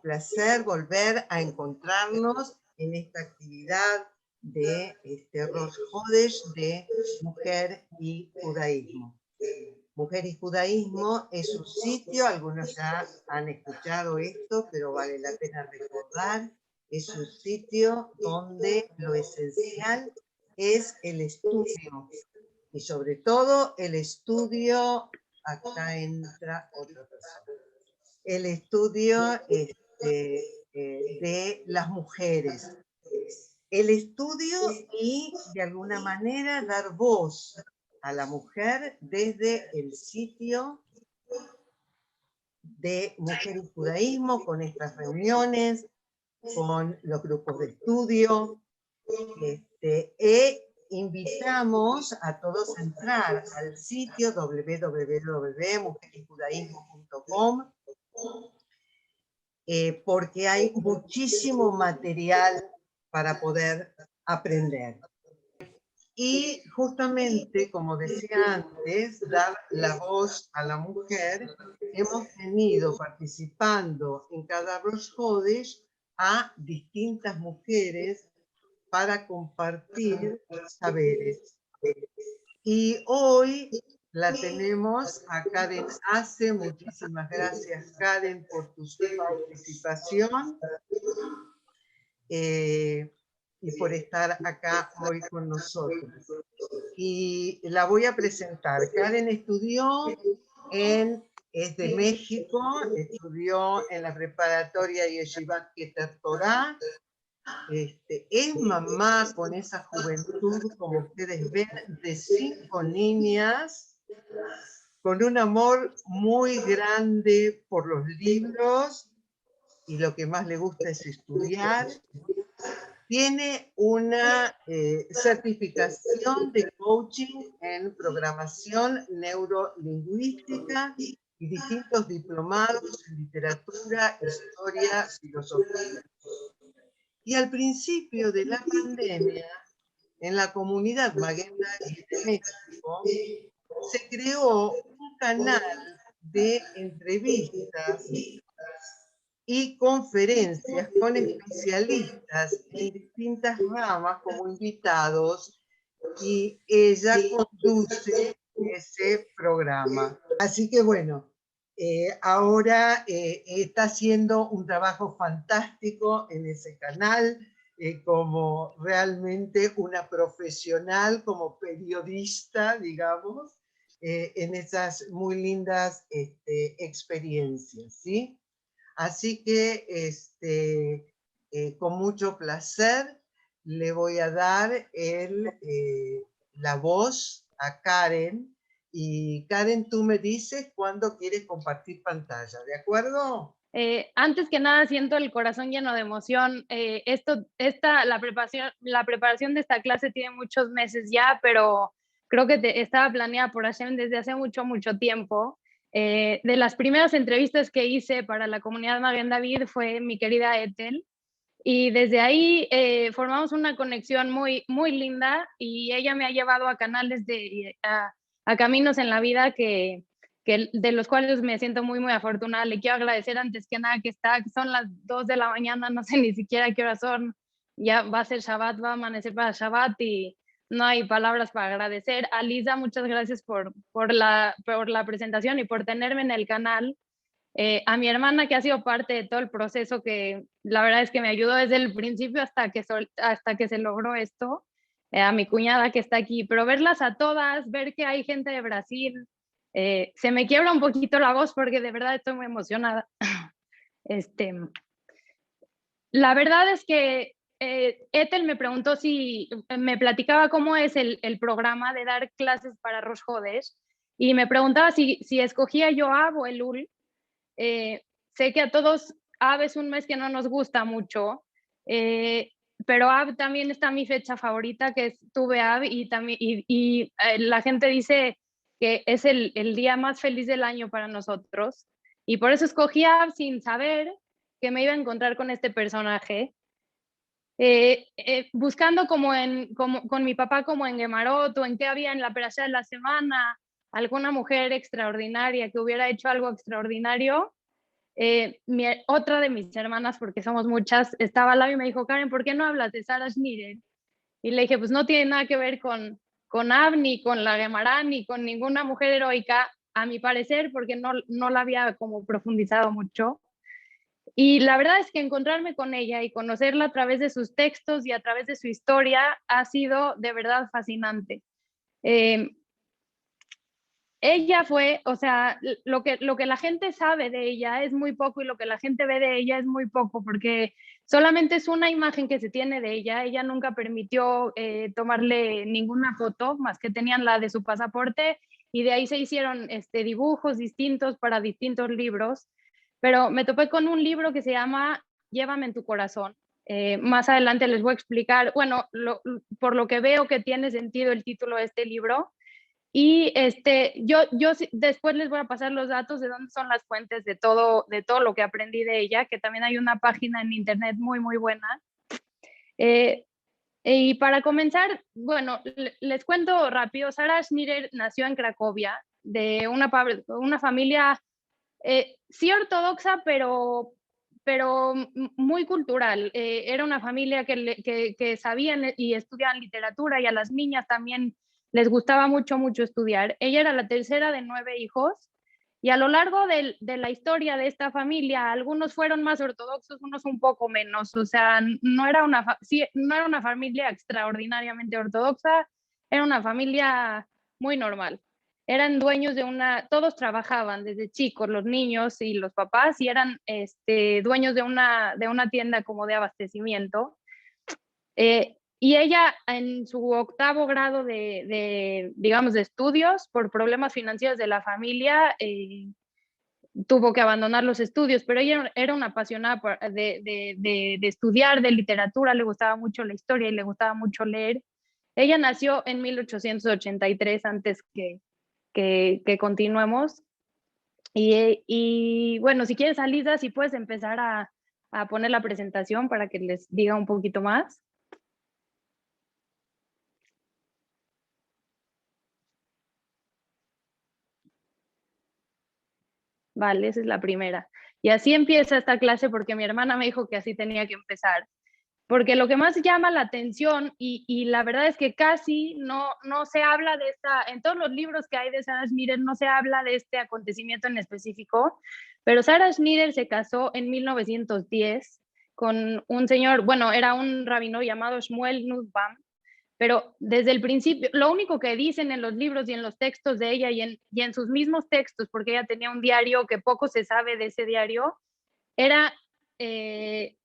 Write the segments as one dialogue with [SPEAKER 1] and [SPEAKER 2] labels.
[SPEAKER 1] placer volver a encontrarnos en esta actividad de Rosh Hodesh de Mujer y Judaísmo. Mujer y Judaísmo es un sitio, algunos ya han escuchado esto, pero vale la pena recordar, es un sitio donde lo esencial es el estudio, y sobre todo el estudio, acá entra otra persona, el estudio de las mujeres, el estudio y de alguna manera dar voz a la mujer desde el sitio de Mujer y Judaísmo, con estas reuniones, con los grupos de estudio, e invitamos a todos a entrar al sitio www.mujeryjudaísmo.com, porque hay muchísimo material para poder aprender. Y justamente, como decía antes, dar la voz a la mujer, hemos tenido participando en cada Rosh Hodesh a distintas mujeres para compartir saberes. Y hoy la tenemos a Karen Ace. Muchísimas gracias, Karen, por tu participación y por estar acá hoy con nosotros. Y la voy a presentar. Karen estudió es de México, estudió en la preparatoria Yeshivat Keter Torah. Es mamá con esa juventud, como ustedes ven, de 5 niñas, con un amor muy grande por los libros, y lo que más le gusta es estudiar. Tiene una certificación de coaching en programación neurolingüística y distintos diplomados en literatura, historia, filosofía. Y al principio de la pandemia, en la comunidad Maguen David de México, se creó un canal de entrevistas y conferencias con especialistas en distintas ramas como invitados, y ella conduce ese programa. Así que bueno, ahora está haciendo un trabajo fantástico en ese canal, como realmente una profesional, como periodista, digamos, en esas muy lindas experiencias, ¿sí? Así que con mucho placer le voy a dar la voz a Karen. Y Karen, tú me dices cuándo quieres compartir pantalla, ¿de acuerdo?
[SPEAKER 2] Antes que nada, siento el corazón lleno de emoción. La preparación de esta clase tiene muchos meses ya, pero creo que estaba planeada por Hashem desde hace mucho, mucho tiempo. De las primeras entrevistas que hice para la comunidad Maguen David fue mi querida Ethel, y desde ahí formamos una conexión muy, muy linda, y ella me ha llevado a canales a caminos en la vida que de los cuales me siento muy, muy afortunada. Le quiero agradecer antes que nada que son las 2 de la mañana, no sé ni siquiera qué horas son, ya va a ser Shabbat, va a amanecer para Shabbat, y no hay palabras para agradecer. A Lisa, muchas gracias por la presentación y por tenerme en el canal. A mi hermana, que ha sido parte de todo el proceso, que la verdad es que me ayudó desde el principio hasta que se logró esto. A mi cuñada, que está aquí, pero verlas a todas, ver que hay gente de Brasil, se me quiebra un poquito la voz porque de verdad estoy muy emocionada. La verdad es que Ethel me preguntó si me platicaba cómo es el programa de dar clases para Rosh Hodesh, y me preguntaba si escogía yo Av o Elul. Sé que a todos Av es un mes que no nos gusta mucho, pero Av también está mi fecha favorita, que es Tuve Av, y la gente dice que es el día más feliz del año para nosotros, y por eso escogí Av sin saber que me iba a encontrar con este personaje. Buscando con mi papá, como en Gemarot, o en qué había en la Perashá de la semana, alguna mujer extraordinaria que hubiera hecho algo extraordinario. Otra de mis hermanas, porque somos muchas, estaba al lado y me dijo, Karen, ¿por qué no hablas de Sarah Schnirer? Y le dije, pues no tiene nada que ver con Ab, ni con la Gemara, ni con ninguna mujer heroica, a mi parecer, porque no la había como profundizado mucho. Y la verdad es que encontrarme con ella y conocerla a través de sus textos y a través de su historia ha sido de verdad fascinante. Ella fue, o sea, lo que la gente sabe de ella es muy poco y lo que la gente ve de ella es muy poco, porque solamente es una imagen que se tiene de ella. Ella nunca permitió tomarle ninguna foto, más que tenían la de su pasaporte, y de ahí se hicieron dibujos distintos para distintos libros. Pero me topé con un libro que se llama Llévame en tu corazón. Más adelante les voy a explicar, bueno, por lo que veo que tiene sentido el título de este libro. Y yo después les voy a pasar los datos de dónde son las fuentes de todo lo que aprendí de ella, que también hay una página en internet muy, muy buena. Y para comenzar, bueno, les cuento rápido. Sarah Schnirer nació en Cracovia, de una familia sí ortodoxa, pero muy cultural. Era una familia que sabían y estudiaban literatura, y a las niñas también les gustaba mucho, mucho estudiar. Ella era la tercera de 9 hijos, y a lo largo de la historia de esta familia, algunos fueron más ortodoxos, unos un poco menos. O sea, no era una familia extraordinariamente ortodoxa, era una familia muy normal. Eran dueños todos trabajaban desde chicos, los niños y los papás, y eran dueños de una tienda como de abastecimiento. Y ella, en su 8º grado digamos, de estudios, por problemas financieros de la familia, tuvo que abandonar los estudios, pero ella era una apasionada de estudiar, de literatura, le gustaba mucho la historia y le gustaba mucho leer. Ella nació en 1883, antes que continuemos. Y bueno, si quieres, Alisa, si puedes empezar a poner la presentación para que les diga un poquito más. Vale, esa es la primera. Y así empieza esta clase, porque mi hermana me dijo que así tenía que empezar. Porque lo que más llama la atención, y la verdad es que casi no se habla de en todos los libros que hay de Sarah Schnirer no se habla de este acontecimiento en específico, pero Sarah Schnirer se casó en 1910 con un señor, bueno, era un rabino llamado Shmuel Nussbaum, pero desde el principio, lo único que dicen en los libros y en los textos de ella y en sus mismos textos, porque ella tenía un diario que poco se sabe de ese diario, era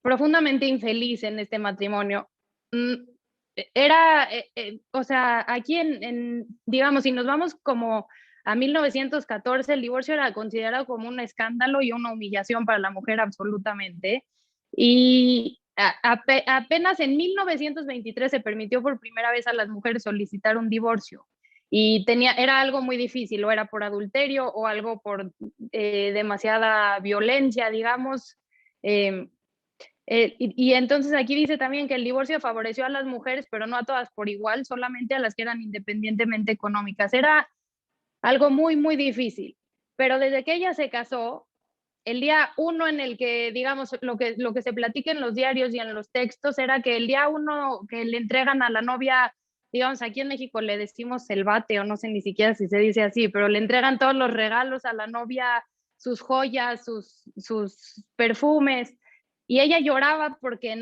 [SPEAKER 2] profundamente infeliz en este matrimonio. Era, o sea, aquí digamos, si nos vamos como a 1914, el divorcio era considerado como un escándalo y una humillación para la mujer absolutamente. Y apenas en 1923 se permitió por primera vez a las mujeres solicitar un divorcio. Y era algo muy difícil, o era por adulterio o algo por demasiada violencia, digamos. Y entonces aquí dice también que el divorcio favoreció a las mujeres, pero no a todas por igual, solamente a las que eran independientemente económicas. Era algo muy, muy difícil. Pero desde que ella se casó, el día 1 en el que, digamos, lo que se platica en los diarios y en los textos era que el día 1 que le entregan a la novia, digamos, aquí en México le decimos el bate, o no sé ni siquiera si se dice así, pero le entregan todos los regalos a la novia, sus joyas, sus perfumes, y ella lloraba porque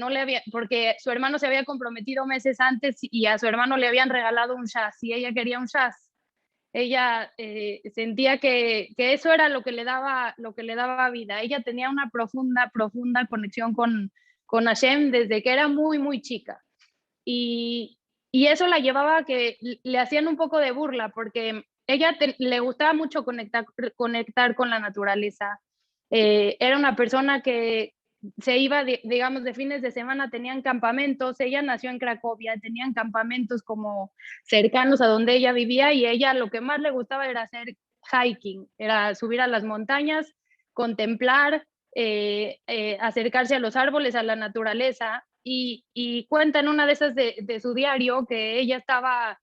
[SPEAKER 2] su hermano se había comprometido meses antes y a su hermano le habían regalado un shaz y ella quería un shaz. Ella sentía que eso era lo que le daba vida. Ella tenía una profunda, profunda conexión con Hashem desde que era muy, muy chica. Y eso la llevaba a que le hacían un poco de burla, porque ella le gustaba mucho conectar con la naturaleza. Era una persona que se iba, digamos, de fines de semana, tenían campamentos. Ella nació en Cracovia, tenían campamentos como cercanos a donde ella vivía, y ella lo que más le gustaba era hacer hiking, era subir a las montañas, contemplar, acercarse a los árboles, a la naturaleza. Y cuenta en una de esas de su diario que ella estaba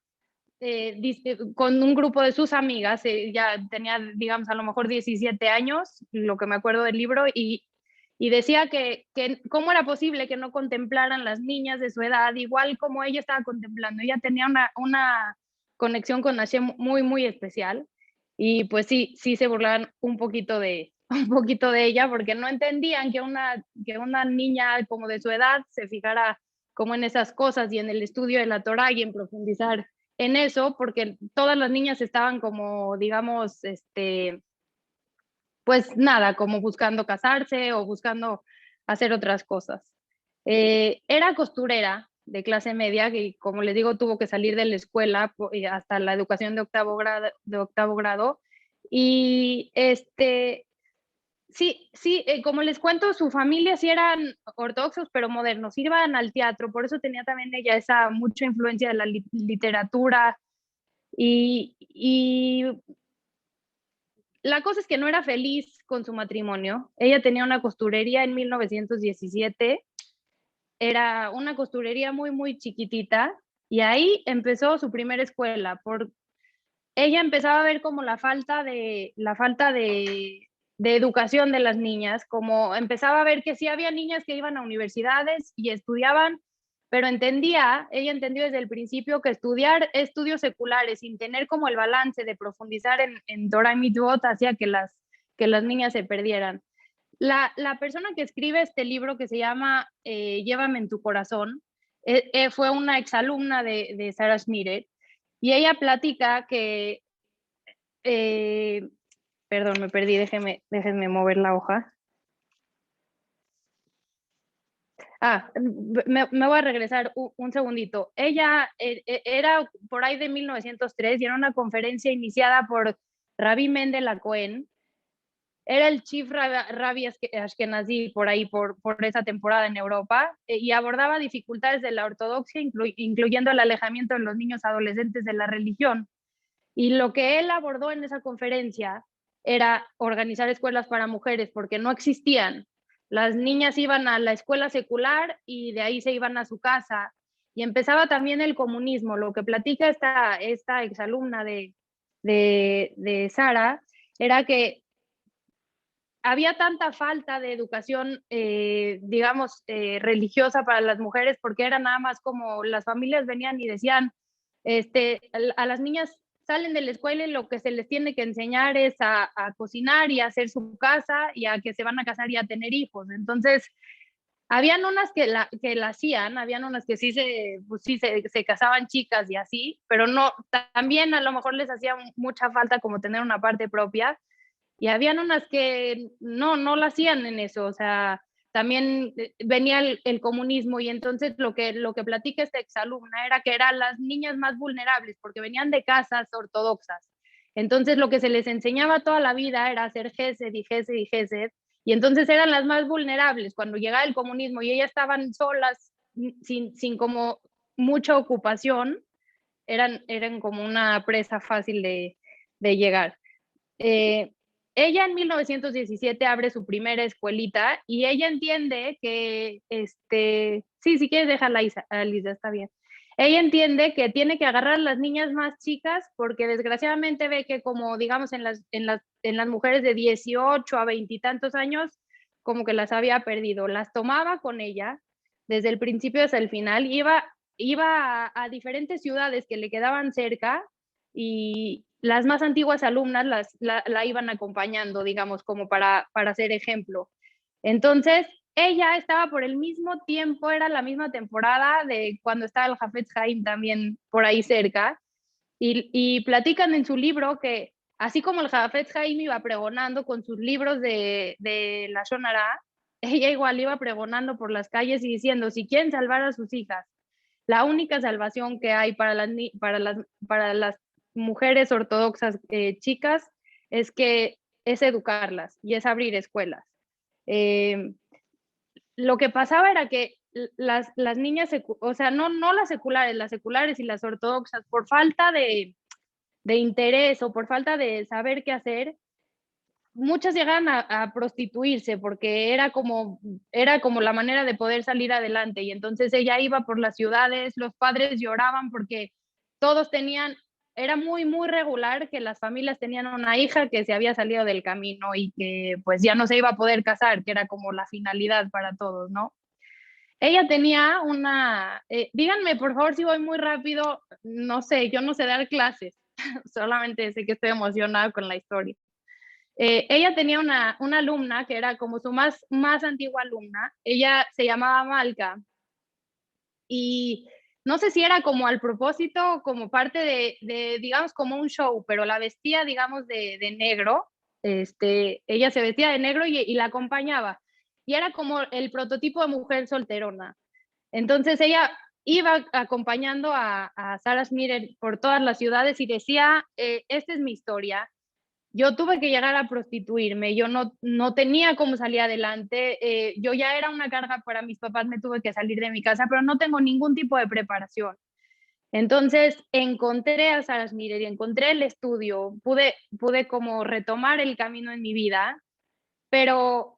[SPEAKER 2] con un grupo de sus amigas, ya tenía, digamos, a lo mejor 17 años, lo que me acuerdo del libro, y decía que cómo era posible que no contemplaran las niñas de su edad, igual como ella estaba contemplando. Ella tenía una conexión con Hashem muy, muy especial, y pues sí se burlaban un poquito de, un poquito de ella, porque no entendían que una niña como de su edad se fijara como en esas cosas y en el estudio de la Torá y en profundizar en eso, porque todas las niñas estaban como, digamos, pues nada, como buscando casarse o buscando hacer otras cosas. Era costurera de clase media, que como les digo, tuvo que salir de la escuela hasta la educación de octavo grado. Y sí, como les cuento, su familia sí eran ortodoxos, pero modernos, iban al teatro, por eso tenía también ella esa mucha influencia de la literatura, y la cosa es que no era feliz con su matrimonio. Ella tenía una costurería en 1917, era una costurería muy, muy chiquitita, y ahí empezó su primera escuela. Ella empezaba a ver como la falta de educación de las niñas, como empezaba a ver que sí había niñas que iban a universidades y estudiaban, pero ella entendió desde el principio que estudiar estudios seculares sin tener como el balance de profundizar en Torah y Mitzvot hacía que las niñas se perdieran. La persona que escribe este libro, que se llama Llévame en tu corazón, fue una exalumna de Sarah Schmidt, y ella platica que, eh, perdón, me perdí, déjenme mover la hoja. Me voy a regresar un segundito. Ella era por ahí de 1903 y era una conferencia iniciada por Rabbi Mendel Cohen. Era el chief Rabbi Ashkenazi por ahí, por esa temporada en Europa, y abordaba dificultades de la ortodoxia, incluyendo el alejamiento de los niños adolescentes de la religión. Y lo que él abordó en esa conferencia era organizar escuelas para mujeres, porque no existían. Las niñas iban a la escuela secular y de ahí se iban a su casa. Y empezaba también el comunismo. Lo que platica esta exalumna de Sara era que había tanta falta de educación, digamos, religiosa para las mujeres, porque era nada más como las familias venían y decían, a las niñas salen de la escuela y lo que se les tiene que enseñar es a cocinar y a hacer su casa y a que se van a casar y a tener hijos. Entonces, habían unas que la hacían, habían unas que pues se casaban chicas y así, pero no, también a lo mejor les hacía mucha falta como tener una parte propia, y habían unas que no la hacían en eso. O sea, también venía el comunismo, y entonces lo que platica esta exalumna era que eran las niñas más vulnerables porque venían de casas ortodoxas. Entonces lo que se les enseñaba toda la vida era hacer gesed y gesed y gesed, y entonces eran las más vulnerables cuando llegaba el comunismo y ellas estaban solas, sin como mucha ocupación, eran como una presa fácil de llegar. Eh, Ella en 1917 abre su primera escuelita y ella entiende que, sí, si quieres déjala, Lisa, está bien. Ella entiende que tiene que agarrar a las niñas más chicas porque desgraciadamente ve que, como digamos en las mujeres de 18 a 20 y tantos años, como que las había perdido. Las tomaba con ella desde el principio hasta el final, iba a diferentes ciudades que le quedaban cerca, y las más antiguas alumnas la iban acompañando, digamos, como para ser ejemplo. Entonces, ella estaba por el mismo tiempo, era la misma temporada de cuando estaba el Hafetz Haim también por ahí cerca, y platican en su libro que así como el Hafetz Haim iba pregonando con sus libros de la Shonara, ella igual iba pregonando por las calles y diciendo, si quieren salvar a sus hijas, la única salvación que hay para las mujeres ortodoxas chicas es educarlas y es abrir escuelas. Lo que pasaba era que las niñas, o sea, no las seculares y las ortodoxas, por falta de interés o por falta de saber qué hacer, muchas llegaban a prostituirse porque era como la manera de poder salir adelante. Y entonces ella iba por las ciudades, los padres lloraban porque todos tenían era muy, muy regular que las familias tenían una hija que se había salido del camino y que pues ya no se iba a poder casar, que era como la finalidad para todos, ¿no? Ella tenía una, díganme por favor si voy muy rápido, no sé, yo no sé dar clases, solamente sé que estoy emocionada con la historia. Ella tenía una alumna que era como su más antigua alumna, ella se llamaba Malca y no sé si era como al propósito, como parte digamos, como un show, pero la vestía, digamos, de negro, ella se vestía de negro y la acompañaba. Y era como el prototipo de mujer solterona. Entonces ella iba acompañando a Sarah Schmieder por todas las ciudades y decía, esta es mi historia, yo tuve que llegar a prostituirme, yo no tenía cómo salir adelante, yo ya era una carga para mis papás, me tuve que salir de mi casa, pero no tengo ningún tipo de preparación. Entonces encontré a Sarah Schmieder y encontré el estudio, pude como retomar el camino en mi vida, pero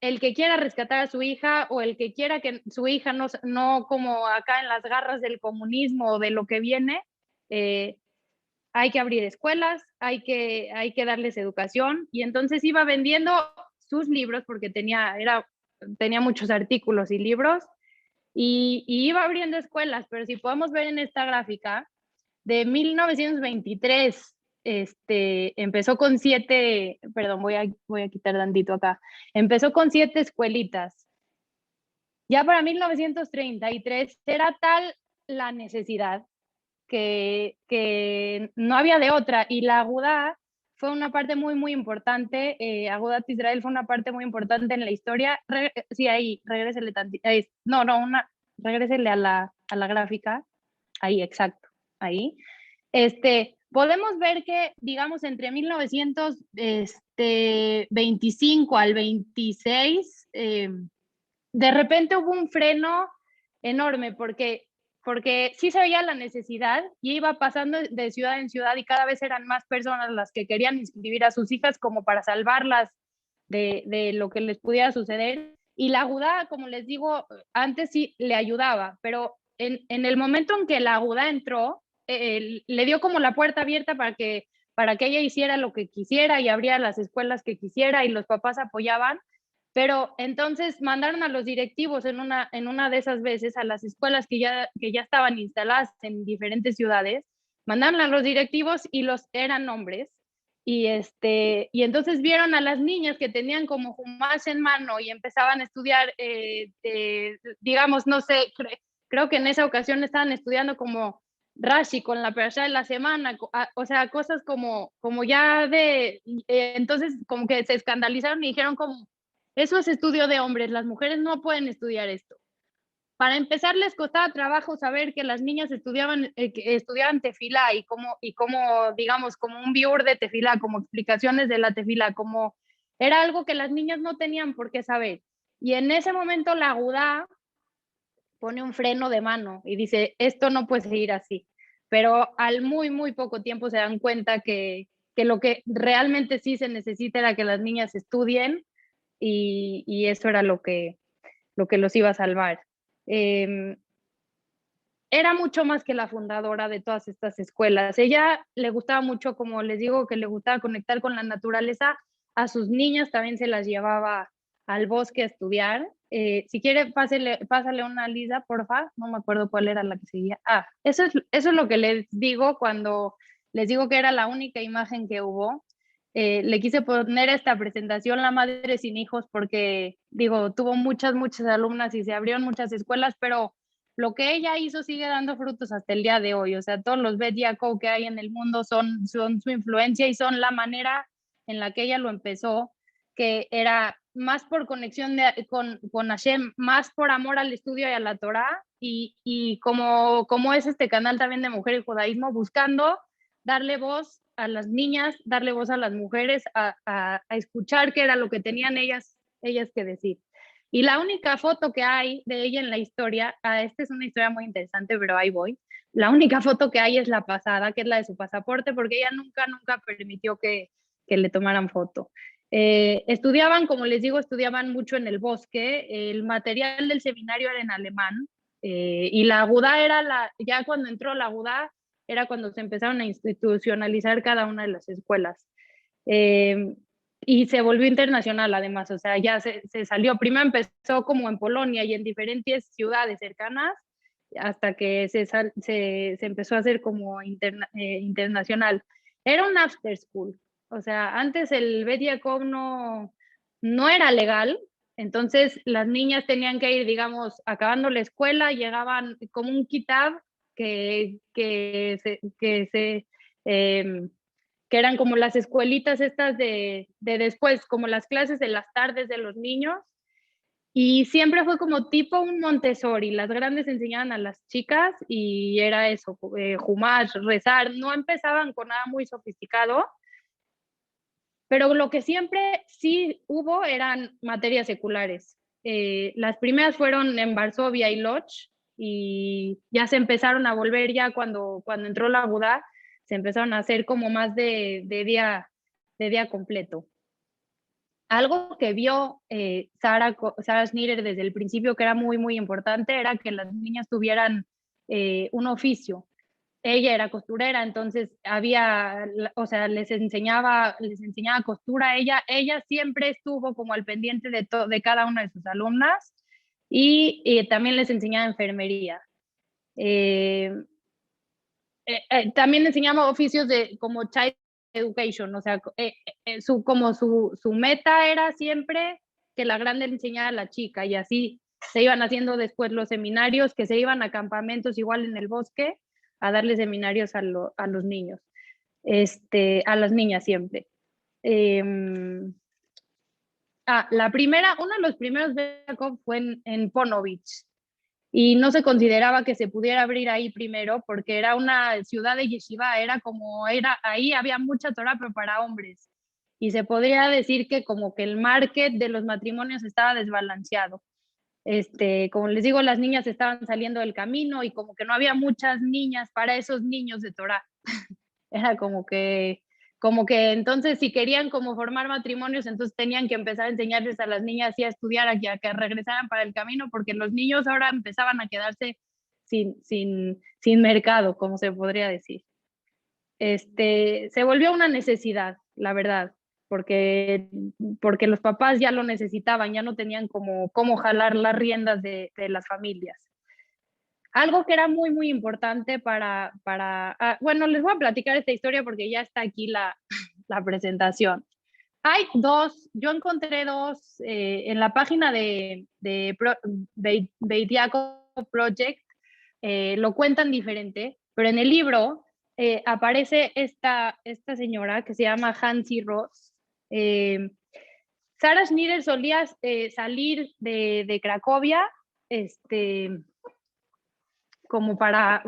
[SPEAKER 2] el que quiera rescatar a su hija o el que quiera que su hija no como acá en las garras del comunismo o de lo que viene, hay que abrir escuelas, hay que darles educación. Y entonces iba vendiendo sus libros porque tenía muchos artículos y libros y iba abriendo escuelas, pero si podemos ver en esta gráfica, de 1923, empezó con 7, perdón, voy a quitar tantito acá, empezó con 7 escuelitas. Ya para 1933 era tal la necesidad que no había de otra, y la Agudá fue una parte muy, muy importante, Agudat Israel fue una parte muy importante en la historia. Sí, ahí, regrésele tantito, regrésele a la gráfica, ahí, exacto, ahí. Podemos ver que, digamos, entre 1925 al 26, de repente hubo un freno enorme porque sí se veía la necesidad y iba pasando de ciudad en ciudad y cada vez eran más personas las que querían inscribir a sus hijas como para salvarlas de lo que les pudiera suceder. Y la Agudá, como les digo, antes sí le ayudaba, pero en el momento en que la Agudá entró, le dio como la puerta abierta para que ella hiciera lo que quisiera y abría las escuelas que quisiera y los papás apoyaban. Pero entonces mandaron a los directivos en una de esas veces a las escuelas que ya estaban instaladas en diferentes ciudades, mandaron a los directivos y eran hombres. Y entonces vieron a las niñas que tenían como Humash en mano y empezaban a estudiar, digamos, no sé, creo que en esa ocasión estaban estudiando como Rashi con la Perashá de la semana, o sea, cosas como ya entonces como que se escandalizaron y dijeron como, eso es estudio de hombres, las mujeres no pueden estudiar esto. Para empezar, les costaba trabajo saber que las niñas estudiaban tefilá y como, digamos, como un biur de tefilá, como explicaciones de la tefilá, como era algo que las niñas no tenían por qué saber. Y en ese momento la Agudá pone un freno de mano y dice, esto no puede seguir así. Pero al muy, muy poco tiempo se dan cuenta que lo que realmente sí se necesita era que las niñas estudien y eso era lo que los iba a salvar. Era mucho más que la fundadora de todas estas escuelas. Ella le gustaba mucho, como les digo, que le gustaba conectar con la naturaleza. A sus niñas también se las llevaba al bosque a estudiar. Si quiere, pásale una Lisa, porfa. No me acuerdo cuál era la que seguía. Eso es lo que les digo cuando les digo que era la única imagen que hubo. Le quise poner esta presentación La Madre Sin Hijos porque, digo, tuvo muchas, muchas alumnas y se abrieron muchas escuelas, pero lo que ella hizo sigue dando frutos hasta el día de hoy. O sea, todos los Bet Yaakov que hay en el mundo son su influencia y son la manera en la que ella lo empezó, que era más por conexión con Hashem, más por amor al estudio y a la Torah, y como es este canal también de Mujer y Judaísmo, buscando darle voz a las niñas, darle voz a las mujeres, a escuchar qué era lo que tenían ellas que decir. Y la única foto que hay de ella en la historia, esta es una historia muy interesante, pero ahí voy. La única foto que hay es la pasada, que es la de su pasaporte, porque ella nunca permitió que le tomaran foto. Estudiaban, como les digo, estudiaban mucho en el bosque. El material del seminario era en alemán. Y la Agudá ya cuando entró la Agudá, era cuando se empezaron a institucionalizar cada una de las escuelas. Y se volvió internacional además, o sea, ya se salió, primero empezó como en Polonia y en diferentes ciudades cercanas, hasta que se empezó a hacer como internacional. Era un after school, o sea, antes el Bet Yaakov no era legal, entonces las niñas tenían que ir, digamos, acabando la escuela, llegaban como un kitab que eran como las escuelitas estas de después, como las clases de las tardes de los niños, y siempre fue como tipo un Montessori, las grandes enseñaban a las chicas y era eso, Humash, rezar, no empezaban con nada muy sofisticado, pero lo que siempre sí hubo eran materias seculares. Las primeras fueron en Varsovia y Lodz, y ya se empezaron a volver ya cuando entró la Agudá, se empezaron a hacer como más de día completo. Algo que vio Sarah Schnirer desde el principio que era muy, muy importante era que las niñas tuvieran un oficio. Ella era costurera, entonces o sea, les enseñaba costura a ella. Ella siempre estuvo como al pendiente de cada una de sus alumnas y también les enseñaba enfermería. También enseñaba oficios como child education, o sea, su meta era siempre que la grande le enseñara a la chica, y así se iban haciendo después los seminarios, que se iban a campamentos igual en el bosque a darle seminarios a los niños, a las niñas siempre. Uno de los primeros Beakov fue en Ponovich, y no se consideraba que se pudiera abrir ahí primero porque era una ciudad de yeshiva, ahí había mucha Torah, pero para hombres, y se podría decir que como que el market de los matrimonios estaba desbalanceado. Como les digo, las niñas estaban saliendo del camino y como que no había muchas niñas para esos niños de Torah. Era como que entonces si querían como formar matrimonios, entonces tenían que empezar a enseñarles a las niñas y a estudiar, a que regresaran para el camino, porque los niños ahora empezaban a quedarse sin mercado, como se podría decir. Se volvió una necesidad, la verdad, porque los papás ya lo necesitaban, ya no tenían cómo jalar las riendas de las familias. Algo que era muy, muy importante bueno, les voy a platicar esta historia porque ya está aquí la presentación. Yo encontré dos en la página de Beit Yaakov Project, lo cuentan diferente, pero en el libro aparece esta señora que se llama Hansi Ross. Sarah Schnirer solía salir de Cracovia, como para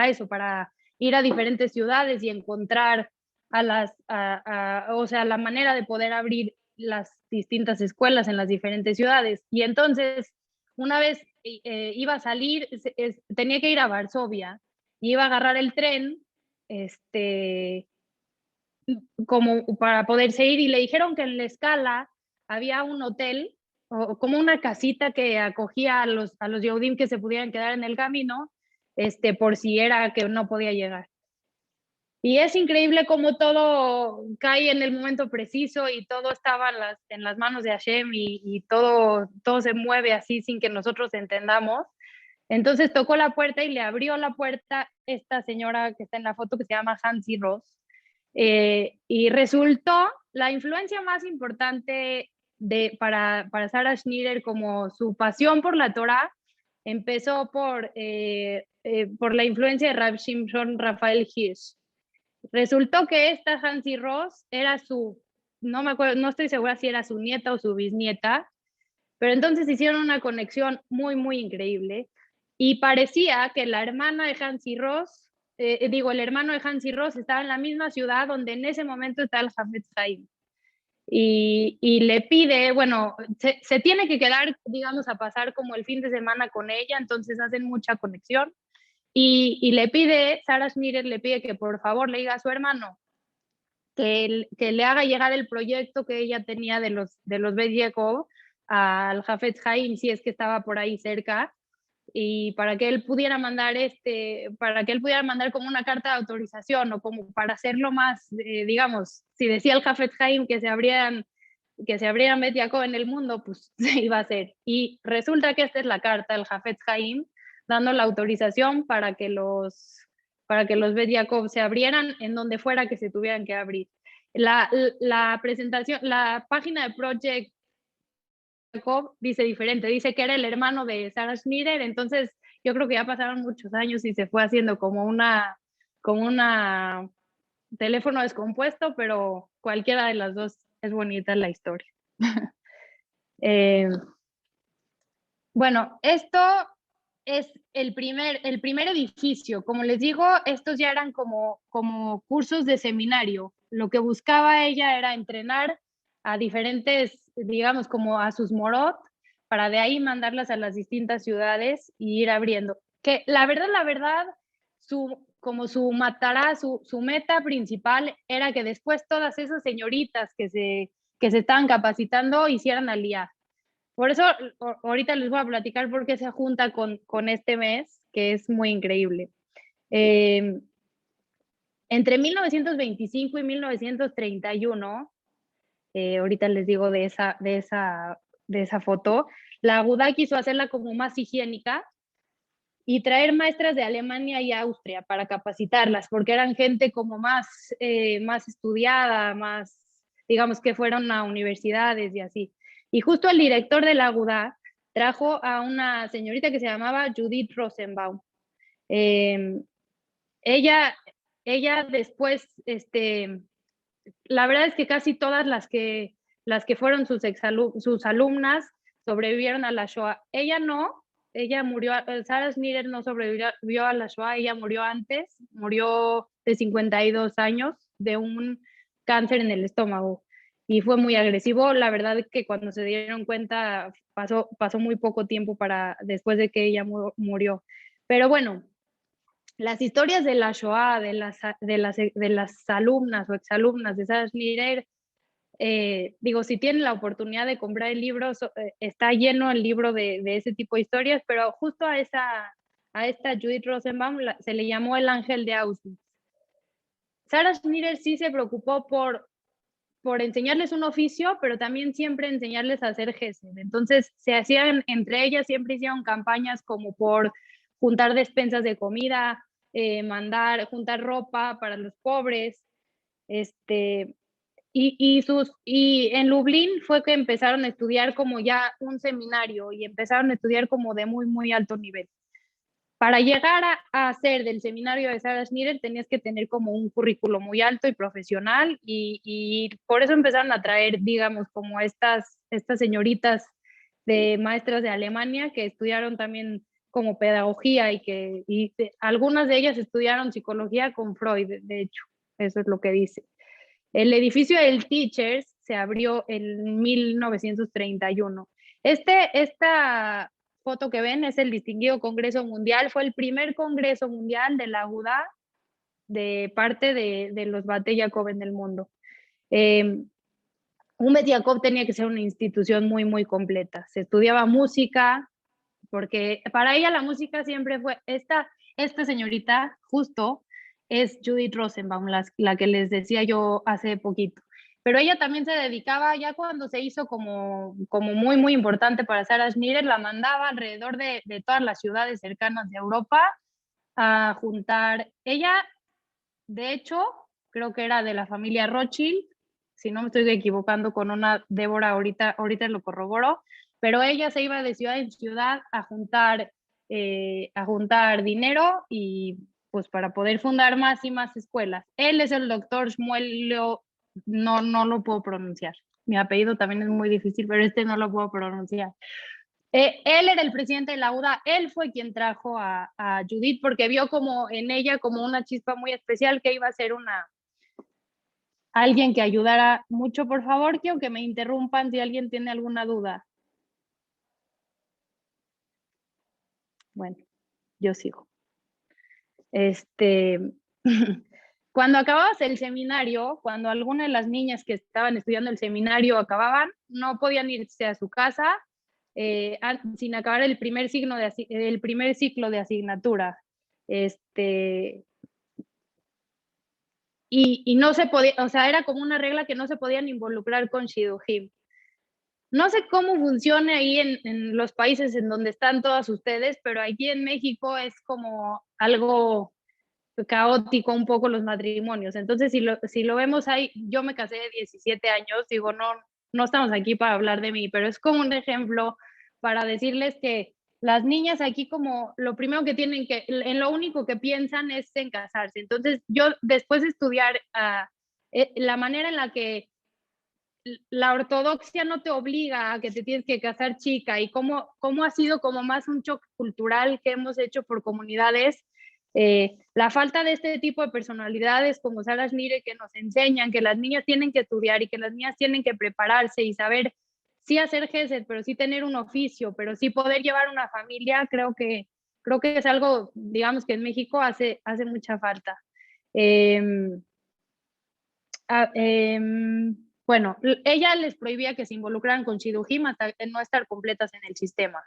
[SPEAKER 2] eso, para ir a diferentes ciudades y encontrar o sea, la manera de poder abrir las distintas escuelas en las diferentes ciudades. Y entonces, una vez iba a salir, tenía que ir a Varsovia, y iba a agarrar el tren, como para poderse ir, y le dijeron que en la escala había un hotel o como una casita que acogía a los Yehudim que se pudieran quedar en el camino, por si era que no podía llegar. Y es increíble cómo todo cae en el momento preciso y todo estaba en las manos de Hashem, y todo se mueve así sin que nosotros entendamos. Entonces tocó la puerta y le abrió la puerta esta señora que está en la foto, que se llama Hansi Ross. Y resultó la influencia más importante para Sarah Schnirer, como su pasión por la Torah, empezó por la influencia de Rav Shimshon Rafael Hirsch. Resultó que esta Hansi Ross era no me acuerdo, no estoy segura si era su nieta o su bisnieta, pero entonces hicieron una conexión muy, muy increíble, y parecía que la hermana de Hansi Ross, el hermano de Hansi Ross estaba en la misma ciudad donde en ese momento está el Hafetz Haim. Y le pide, bueno, se tiene que quedar, digamos, a pasar como el fin de semana con ella, entonces hacen mucha conexión. Y le pide, Sarah Schnirer le pide que por favor le diga a su hermano que le haga llegar el proyecto que ella tenía de los Bet Yaakov al Hafetz Haim, si es que estaba por ahí cerca, y para que él pudiera mandar como una carta de autorización o como para hacerlo más, digamos, si decía el Hafetz Haim que se abrieran Bet Yaakov en el mundo, pues se iba a hacer. Y resulta que esta es la carta del Hafetz Haim dando la autorización para que los Bet Yaakov se abrieran en donde fuera que se tuvieran que abrir. La presentación, la página de Project Jacob dice diferente, dice que era el hermano de Sarah Schnitter, entonces yo creo que ya pasaron muchos años y se fue haciendo como una teléfono descompuesto, pero cualquiera de las dos es bonita la historia. Bueno, esto es el primer edificio. Como les digo, estos ya eran como cursos de seminario. Lo que buscaba ella era entrenar a diferentes, digamos, como a sus morot, para de ahí mandarlas a las distintas ciudades y ir abriendo. Que la verdad, su meta principal era que después todas esas señoritas que se estaban capacitando hicieran aliyá. Por eso ahorita les voy a platicar por qué se junta con este mes, que es muy increíble. Entre 1925 y 1931, ahorita les digo de esa foto, la Agudá quiso hacerla como más higiénica y traer maestras de Alemania y Austria para capacitarlas, porque eran gente como más estudiada, más, digamos, que fueron a universidades y así. Y justo el director de la Agudá trajo a una señorita que se llamaba Judith Rosenbaum. Ella después, la verdad es que casi todas las que fueron sus alumnas sobrevivieron a la Shoah. Ella no, ella murió, Sarah Schnitter no sobrevivió a la Shoah, ella murió antes, murió de 52 años de un cáncer en el estómago y fue muy agresivo. La verdad es que cuando se dieron cuenta pasó muy poco tiempo después de que ella murió. Pero bueno, las historias de la Shoah, de las alumnas o exalumnas de Sarah Schnitter, digo, si tienen la oportunidad de comprar el libro, está lleno el libro de ese tipo de historias, pero justo a esta Judith Rosenbaum se le llamó el ángel de Auschwitz. Sarah Schnitter sí se preocupó por enseñarles un oficio, pero también siempre enseñarles a hacer gesed. Entonces, se hacían, entre ellas siempre hicieron campañas como por juntar despensas de comida, juntar ropa para los pobres, y en Lublin fue que empezaron a estudiar como ya un seminario y empezaron a estudiar como de muy, muy alto nivel. Para llegar a ser del seminario de Sarah Schnitter tenías que tener como un currículo muy alto y profesional y por eso empezaron a traer, digamos, como estas señoritas de maestras de Alemania que estudiaron también como pedagogía y algunas de ellas estudiaron psicología con Freud, de hecho, eso es lo que dice. El edificio del Teachers se abrió en 1931. Esta foto que ven es el distinguido Congreso Mundial, fue el primer Congreso Mundial de la Agudá de parte de los Batei Yaakov en el mundo. Un Bet Yaakov tenía que ser una institución muy, muy completa. Se estudiaba música, porque para ella la música siempre fue, esta señorita justo es Judith Rosenbaum, la que les decía yo hace poquito. Pero ella también se dedicaba, ya cuando se hizo como muy, muy importante para Sarah Schnitter, la mandaba alrededor de todas las ciudades cercanas de Europa a juntar. Ella, de hecho, creo que era de la familia Rothschild, si no me estoy equivocando con una Débora, ahorita lo corroboro, pero ella se iba de ciudad en ciudad a juntar dinero y pues para poder fundar más y más escuelas. Él es el doctor Shmuel no lo puedo pronunciar. Mi apellido también es muy difícil, pero no lo puedo pronunciar. Él era el presidente de la UDA, él fue quien trajo a Judith porque vio como en ella como una chispa muy especial que iba a ser alguien que ayudara mucho. Por favor, quiero que me interrumpan si alguien tiene alguna duda. Bueno, yo sigo. Cuando acababas el seminario, cuando alguna de las niñas que estaban estudiando el seminario acababan, no podían irse a su casa, sin acabar el primer ciclo de asignatura. Y no se podía, o sea, era como una regla que no se podían involucrar con Shidduchim. No sé cómo funciona ahí en los países en donde están todas ustedes, pero aquí en México es como algo caótico un poco los matrimonios. Entonces, si lo vemos ahí, yo me casé de 17 años, digo, no estamos aquí para hablar de mí, pero es como un ejemplo para decirles que las niñas aquí como lo primero que tienen que, en lo único que piensan es en casarse. Entonces, yo después de estudiar la manera en la que la ortodoxia no te obliga a que te tienes que casar chica y cómo ha sido como más un choque cultural que hemos hecho por comunidades, la falta de este tipo de personalidades como Sarah Schneer que nos enseñan que las niñas tienen que estudiar y que las niñas tienen que prepararse y saber sí hacer gesed, pero sí tener un oficio, pero sí poder llevar una familia, creo que es algo, digamos, que en México hace mucha falta. Bueno, ella les prohibía que se involucraran con Shidduchim hasta no estar completas en el sistema.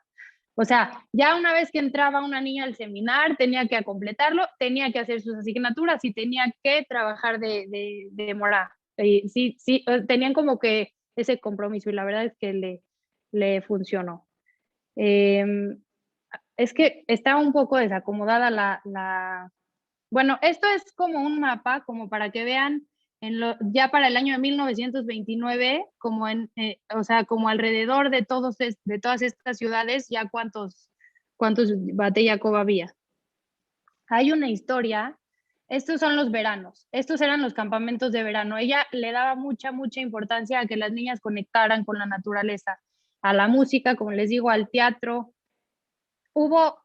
[SPEAKER 2] O sea, ya una vez que entraba una niña al seminar, tenía que completarlo, tenía que hacer sus asignaturas y tenía que trabajar de morá. Sí, tenían como que ese compromiso y la verdad es que le funcionó. Es que está un poco desacomodada Bueno, esto es como un mapa, como para que vean ya para el año de 1929, o sea, como alrededor de de todas estas ciudades, ya cuántos Bate Jacob había. Hay una historia, estos son los veranos, estos eran los campamentos de verano. Ella le daba mucha importancia a que las niñas conectaran con la naturaleza, a la música, como les digo, al teatro.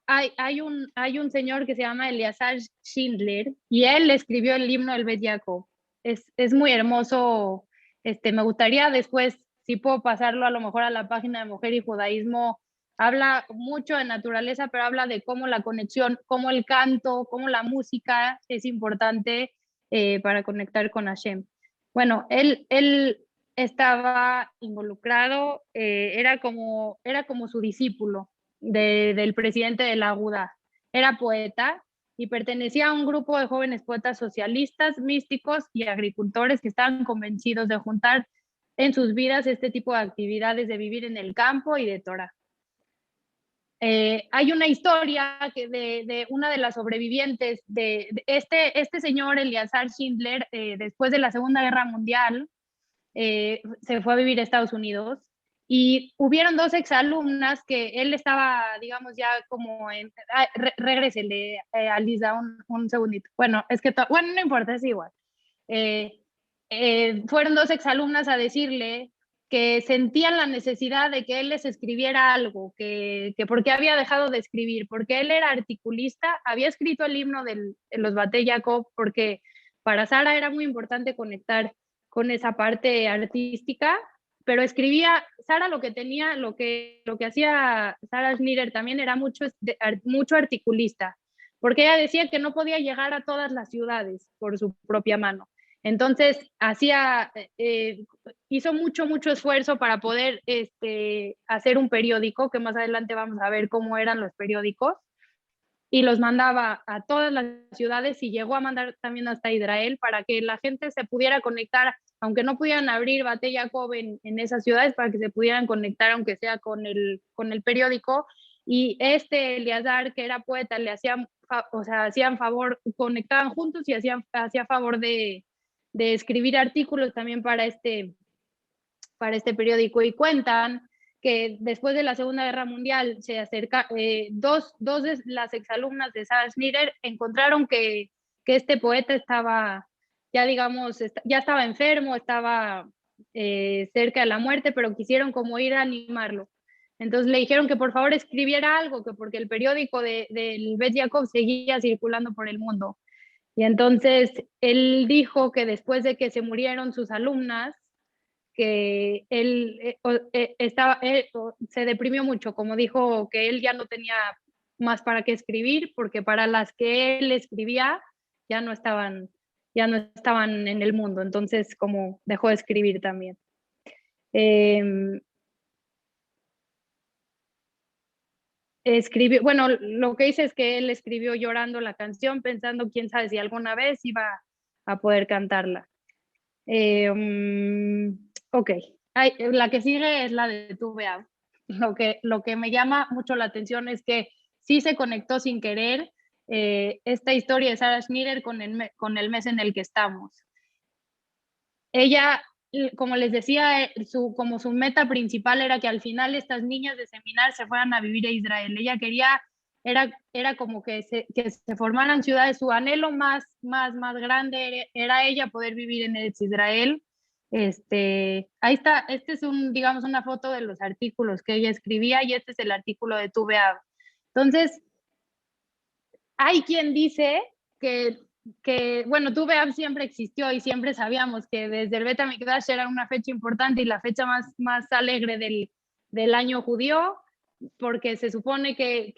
[SPEAKER 2] Hay un señor que se llama Eleazar Schindler y él escribió el himno del Bet Jacob. Es muy hermoso. Me gustaría después, si puedo pasarlo a lo mejor a la página de Mujer y Judaísmo, habla mucho de naturaleza, pero habla de cómo la conexión, cómo el canto, cómo la música es importante para conectar con Hashem. Bueno, él estaba involucrado, era como su discípulo del presidente de la Aguda. Era poeta y pertenecía a un grupo de jóvenes poetas socialistas, místicos y agricultores que estaban convencidos de juntar en sus vidas este tipo de actividades de vivir en el campo y de Torah. Hay una historia de una de las sobrevivientes de este señor, Eleazar Schindler, después de la Segunda Guerra Mundial, se fue a vivir a Estados Unidos y hubieron dos exalumnas que él estaba, digamos, ya como en... regrésele, Alisa, un segundito. Bueno, es que... Bueno, no importa, es igual. Fueron dos exalumnas a decirle que sentían la necesidad de que él les escribiera algo, que porque había dejado de escribir, porque él era articulista, había escrito el himno de los Bate Jacob, porque para Sara era muy importante conectar con esa parte artística, pero escribía, Sara lo que hacía Sarah Schneer también era mucho articulista, porque ella decía que no podía llegar a todas las ciudades por su propia mano. Entonces, hizo mucho esfuerzo para poder hacer un periódico, que más adelante vamos a ver cómo eran los periódicos, y los mandaba a todas las ciudades y llegó a mandar también hasta Israel para que la gente se pudiera conectar, aunque no pudieran abrir Bate Jacob en esas ciudades, para que se pudieran conectar, aunque sea con el periódico. Y Eleazar, que era poeta, le hacían favor, conectaban juntos y hacía favor de escribir artículos también para este periódico, y cuentan que después de la Segunda Guerra Mundial dos de las exalumnas de Sarah Schneer encontraron que este poeta estaba, ya digamos, ya estaba enfermo, estaba cerca de la muerte, pero quisieron como ir a animarlo. Entonces le dijeron que por favor escribiera algo, que porque el periódico del Bet Jacob seguía circulando por el mundo. Y entonces él dijo que después de que se murieron sus alumnas, que él se deprimió mucho, como dijo que él ya no tenía más para qué escribir, porque para las que él escribía ya no estaban en el mundo, entonces como dejó de escribir también. escribió, bueno, lo que hice es que él escribió llorando la canción, pensando quién sabe si alguna vez iba a poder cantarla. Ok, la que sigue es la de Tu Vea. Lo que me llama mucho la atención es que sí se conectó sin querer esta historia de Sarah Schnitter con el mes en el que estamos. Ella, como les decía, como su meta principal era que al final estas niñas de Seminar se fueran a vivir a Israel. Ella quería, era como que se formaran ciudades. Su anhelo más grande era ella poder vivir en Israel. Ahí está, este es digamos, una foto de los artículos que ella escribía y este es el artículo de Tu Beab. Entonces, hay quien dice bueno, Tu Beab siempre existió y siempre sabíamos que desde el Bet HaMikdash era una fecha importante y la fecha más alegre del año judío, porque se supone que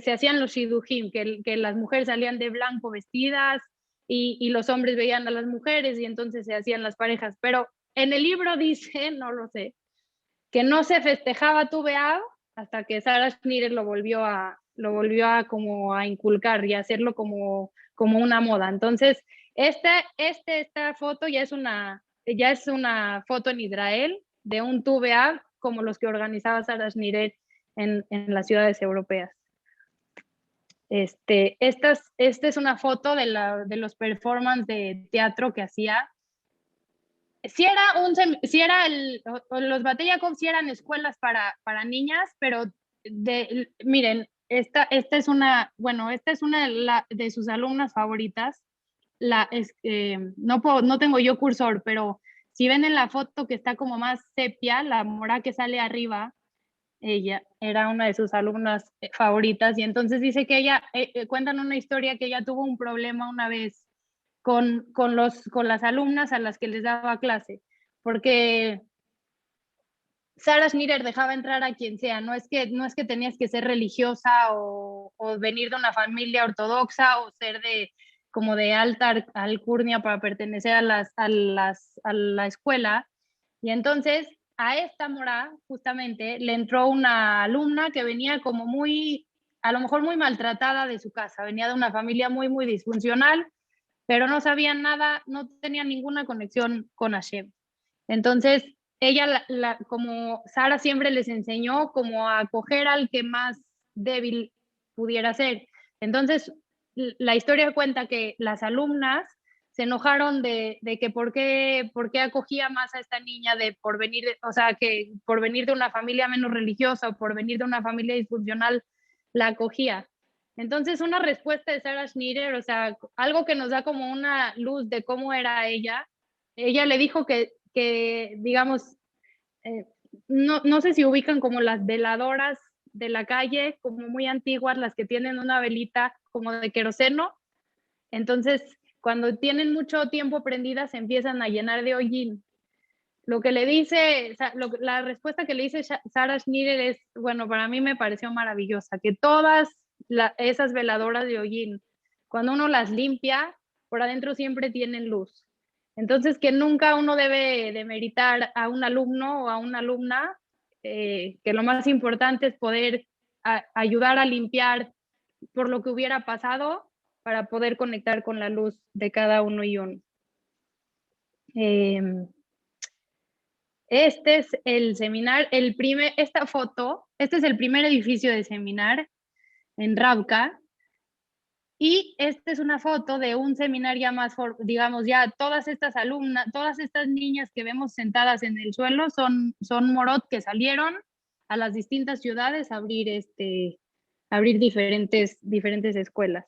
[SPEAKER 2] se hacían los shidujim, que las mujeres salían de blanco vestidas y los hombres veían a las mujeres y entonces se hacían las parejas. Pero en el libro dice, no lo sé, que no se festejaba Tu Beab hasta que Sarah Schnitter lo volvió a como a inculcar y a hacerlo como una moda. Entonces, esta foto ya es una foto en Israel de un Tu Beab como los que organizaba Sarah Schnitter en las ciudades europeas. Esta es una foto de los performances de teatro que hacía. Los Batey Jacob sí eran escuelas para niñas, pero miren, esta es una de sus alumnas favoritas. No tengo yo cursor, pero si ven en la foto que está como más sepia, la mora que sale arriba, ella era una de sus alumnas favoritas y entonces dice que ella, cuentan una historia que ella tuvo un problema una vez con las alumnas a las que les daba clase, porque Sarah Schnitter dejaba entrar a quien sea, no es que tenías que ser religiosa o venir de una familia ortodoxa o ser como de alta alcurnia para pertenecer a la escuela. Y entonces a esta mora justamente le entró una alumna que venía como a lo mejor muy maltratada de su casa, venía de una familia muy disfuncional, pero no sabían nada, no tenían ninguna conexión con Hashem. Entonces, ella, como Sara siempre les enseñó como a acoger al que más débil pudiera ser. Entonces, la historia cuenta que las alumnas se enojaron de que por qué acogía más a esta niña que por venir de una familia menos religiosa o por venir de una familia disfuncional la acogía. Entonces, una respuesta de Sarah Schnitter, o sea, algo que nos da como una luz de cómo era ella le dijo que digamos, no sé si ubican como las veladoras de la calle, como muy antiguas, las que tienen una velita como de queroseno. Entonces, cuando tienen mucho tiempo prendidas, se empiezan a llenar de hollín. Lo que le dice, la respuesta que le dice Sarah Schnitter es, bueno, para mí me pareció maravillosa, que todas esas veladoras de hollín, cuando uno las limpia, por adentro siempre tienen luz. Entonces, que nunca uno debe demeritar a un alumno o a una alumna, que lo más importante es poder ayudar a limpiar por lo que hubiera pasado para poder conectar con la luz de cada uno y uno. Este es el Seminar, esta foto, este es el primer edificio de Seminar en Ravka. Y esta es una foto de un Seminar ya más, digamos, ya todas estas alumnas, todas estas niñas que vemos sentadas en el suelo son morot que salieron a las distintas ciudades a abrir, diferentes escuelas.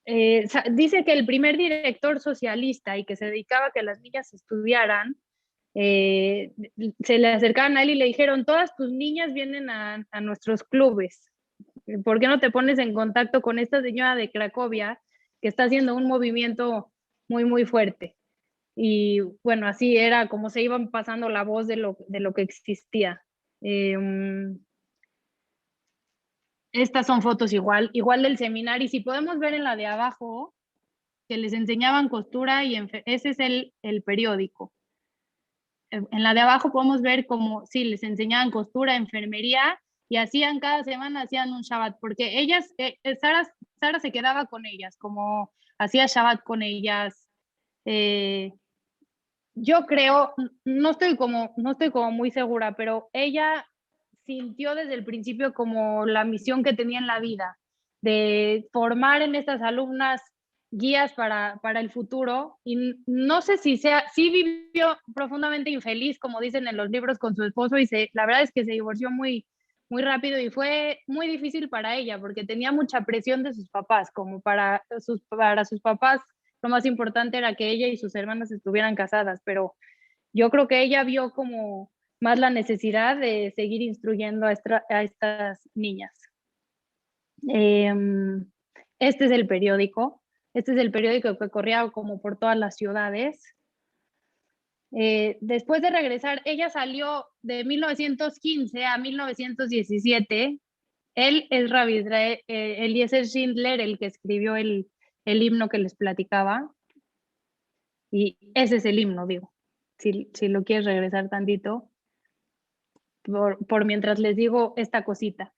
[SPEAKER 2] Dice que el primer director socialista y que se dedicaba a que las niñas estudiaran, se le acercaban a él y le dijeron, todas tus niñas vienen a nuestros clubes, ¿por qué no te pones en contacto con esta señora de Cracovia que está haciendo un movimiento muy fuerte? Y bueno, así era como se iban pasando la voz de lo que existía. Estas son fotos igual del seminario, y si podemos ver en la de abajo, que les enseñaban costura y ese es el periódico. en la de abajo podemos ver como, sí, les enseñaban costura, enfermería, y hacían cada semana, hacían un Shabbat, porque ellas, Sara se quedaba con ellas, como hacía Shabbat con ellas. Yo creo, no estoy como muy segura, pero ella sintió desde el principio como la misión que tenía en la vida, de formar en estas alumnas guías para el futuro. Y no sé si sí vivió profundamente infeliz, como dicen en los libros, con su esposo, y la verdad es que se divorció muy, muy rápido y fue muy difícil para ella, porque tenía mucha presión de sus papás, como para sus papás lo más importante era que ella y sus hermanas estuvieran casadas, pero yo creo que ella vio como más la necesidad de seguir instruyendo a estas niñas. Este es el periódico. Este es el periódico que corría como por todas las ciudades. Después de regresar, ella salió de 1915 a 1917. Él es Rabbi Eliezer Schindler, el que escribió el himno que les platicaba. Y ese es el himno, digo, si lo quieres regresar tantito, por mientras les digo esta cosita.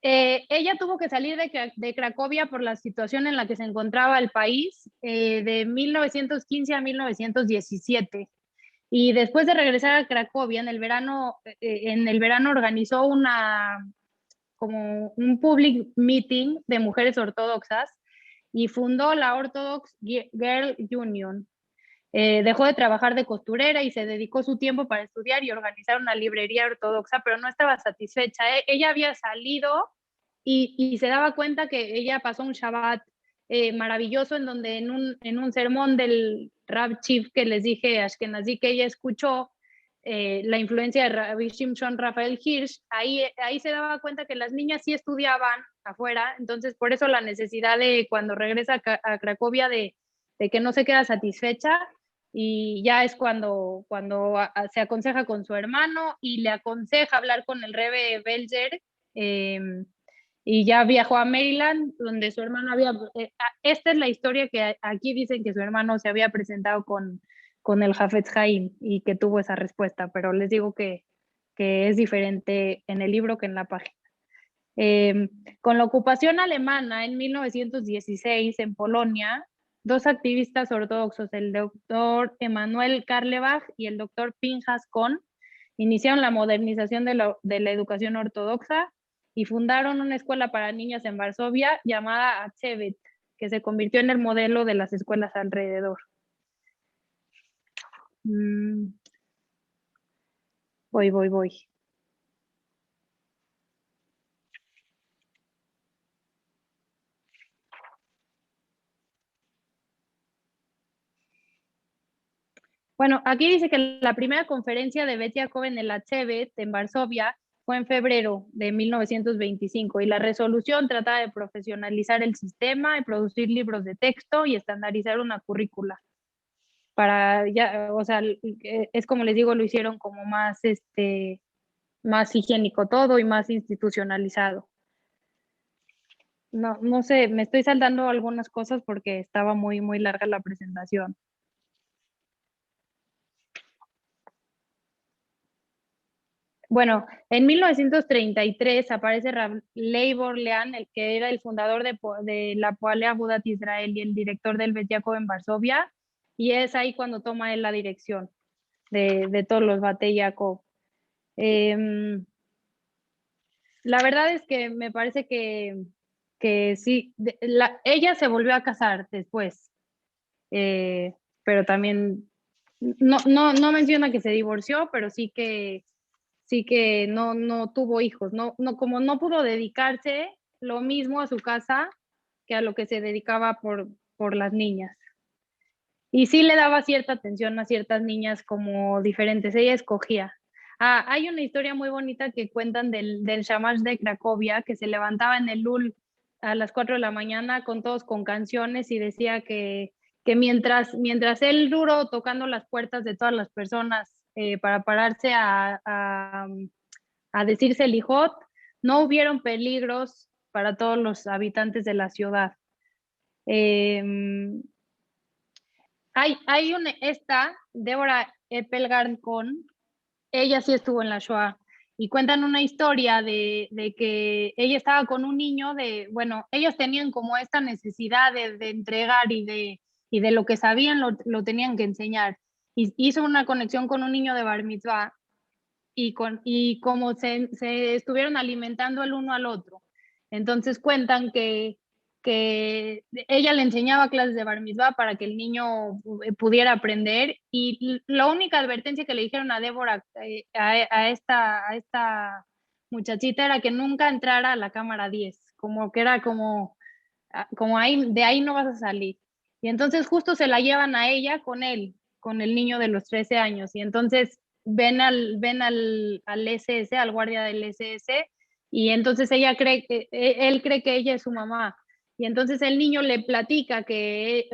[SPEAKER 2] Ella tuvo que salir de Cracovia por la situación en la que se encontraba el país de 1915 a 1917. Y después de regresar a Cracovia, en el verano organizó como un public meeting de mujeres ortodoxas y fundó la Orthodox Girl Union. Dejó de trabajar de costurera y se dedicó su tiempo para estudiar y organizar una librería ortodoxa, pero no estaba satisfecha. Ella había salido y se daba cuenta que ella pasó un Shabbat maravilloso en donde en un sermón del Rab Chief que les dije, Ashkenazi, que ella escuchó la influencia de Rabbi Shimshon Rafael Hirsch, ahí se daba cuenta que las niñas sí estudiaban afuera, entonces por eso la necesidad de cuando regresa a Cracovia de que no se queda satisfecha, y ya es cuando se aconseja con su hermano y le aconseja hablar con el Rebbe Belzer, y ya viajó a Maryland, donde su hermano esta es la historia que aquí dicen que su hermano se había presentado con el Hafetz Haim y que tuvo esa respuesta, pero les digo que es diferente en el libro que en la página. Con la ocupación alemana en 1916 en Polonia, dos activistas ortodoxos, el doctor Emanuel Karlebach y el doctor Pinchas Kohn, iniciaron la modernización de la educación ortodoxa y fundaron una escuela para niñas en Varsovia llamada Atzevet, que se convirtió en el modelo de las escuelas alrededor. Voy. Bueno, aquí dice que la primera conferencia de Bet Yaakov en el Atzevet en Varsovia fue en febrero de 1925 y la resolución trataba de profesionalizar el sistema y producir libros de texto y estandarizar una currícula. O sea, es como les digo, lo hicieron como más, más higiénico todo y más institucionalizado. No sé, me estoy saltando algunas cosas porque estaba muy, muy larga la presentación. Bueno, en 1933 aparece Leibor Lean, el que era el fundador de la Poalea Agudat Israel y el director del Bet Yaakov en Varsovia, y es ahí cuando toma él la dirección de todos los Batei Yaakov. La verdad es que me parece que sí, ella se volvió a casar después, pero también no menciona que se divorció, pero sí que no tuvo hijos, como no pudo dedicarse lo mismo a su casa que a lo que se dedicaba por las niñas. Y sí le daba cierta atención a ciertas niñas como diferentes, ella escogía. Hay una historia muy bonita que cuentan del Shamash de Cracovia, que se levantaba en el Lul a las 4 de la mañana con todos con canciones y decía que mientras él duró tocando las puertas de todas las personas para pararse a decir Selijot, no hubieron peligros para todos los habitantes de la ciudad. Débora Epelgarn Kohn, ella sí estuvo en la Shoah. Y cuentan una historia de que ella estaba con un niño bueno, ellos tenían como esta necesidad de entregar y de lo que sabían lo tenían que enseñar. Y hizo una conexión con un niño de Bar Mitzvah y como se estuvieron alimentando el uno al otro. Entonces cuentan que ella le enseñaba clases de Bar Mitzvah para que el niño pudiera aprender, y la única advertencia que le dijeron a Débora, a esta muchachita, era que nunca entrara a la cámara 10, como que era como ahí, de ahí no vas a salir. Y entonces justo se la llevan a ella con él, con el niño de los 13 años, y entonces al SS, al guardia del SS, y entonces él cree que ella es su mamá. Y entonces el niño le platica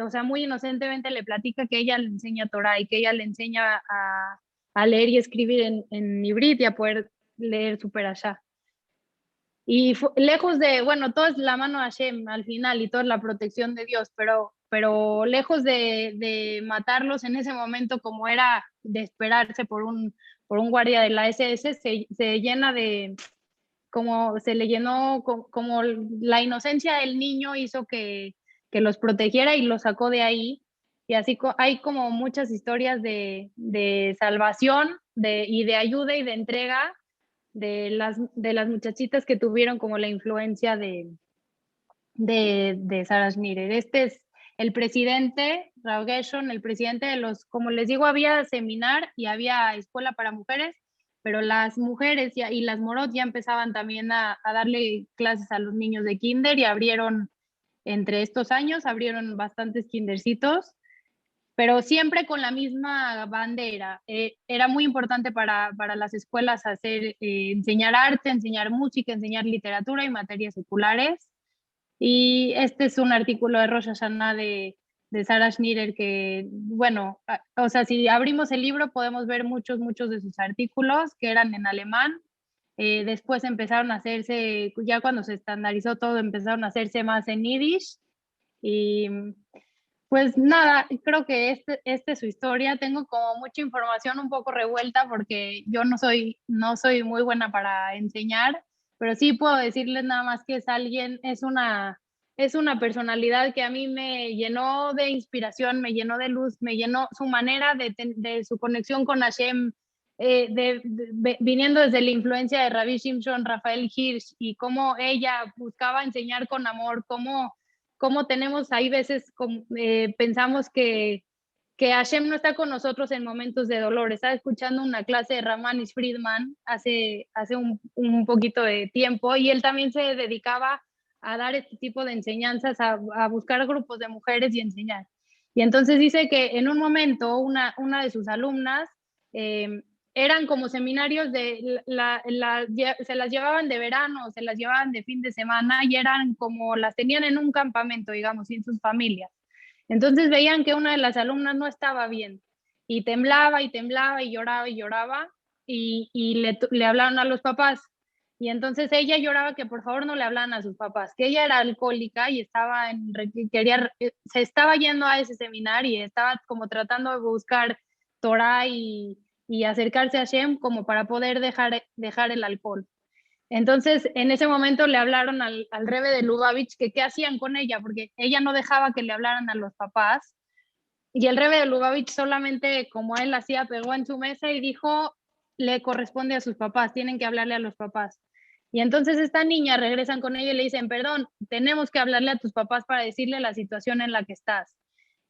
[SPEAKER 2] o sea, muy inocentemente le platica que ella le enseña Torah y que ella le enseña a leer y escribir en ibrit y a poder leer su perashá. Y lejos de, bueno, todo es la mano de Hashem al final y toda es la protección de Dios, pero lejos de matarlos en ese momento, como era de esperarse por un guardia de la SS, se llena como se le llenó, como la inocencia del niño hizo que los protegiera y los sacó de ahí. Y así hay como muchas historias de salvación y de ayuda y de entrega de las muchachitas que tuvieron como la influencia de Sarah Schneeder. Este es el presidente, Rav Gershon, el presidente de como les digo, había seminar y había escuela para mujeres, pero las mujeres y las morot ya empezaban también a darle clases a los niños de kinder, y entre estos años, abrieron bastantes kindercitos, pero siempre con la misma bandera. Era muy importante para las escuelas enseñar arte, enseñar música, enseñar literatura y materias seculares. Y este es un artículo de Rosh Hashanah de Sarah Schneeder que, bueno, o sea, si abrimos el libro podemos ver muchos de sus artículos que eran en alemán. Después empezaron a hacerse, ya cuando se estandarizó todo, empezaron a hacerse más en yiddish. Y pues nada, creo que este es su historia. Tengo como mucha información un poco revuelta porque yo no soy muy buena para enseñar, pero sí puedo decirles nada más que es una personalidad que a mí me llenó de inspiración, me llenó de luz, me llenó su manera de su conexión con Hashem, viniendo desde la influencia de Rabbi Shimshon Rafael Hirsch, y cómo ella buscaba enseñar con amor, cómo tenemos, hay veces pensamos que Hashem no está con nosotros en momentos de dolor. Estaba escuchando una clase de Ramanis Friedman hace un poquito de tiempo, y él también se dedicaba a dar este tipo de enseñanzas, a buscar grupos de mujeres y enseñar. Y entonces dice que en un momento una de sus alumnas, eran como seminarios se las llevaban de verano, se las llevaban de fin de semana, y eran como las tenían en un campamento, digamos, sin sus familias. Entonces veían que una de las alumnas no estaba bien y temblaba y temblaba y lloraba, y le hablaron a los papás. Y entonces ella lloraba que por favor no le hablaran a sus papás, que ella era alcohólica y se estaba yendo a ese seminario y estaba como tratando de buscar Torah y acercarse a Hashem como para poder dejar el alcohol. Entonces, en ese momento le hablaron al Rebbe de Lubavitch que qué hacían con ella, porque ella no dejaba que le hablaran a los papás. Y el Rebbe de Lubavitch solamente, como él hacía, pegó en su mesa y dijo, le corresponde a sus papás, tienen que hablarle a los papás. Y entonces esta niña regresan con ella y le dicen, perdón, tenemos que hablarle a tus papás para decirle la situación en la que estás.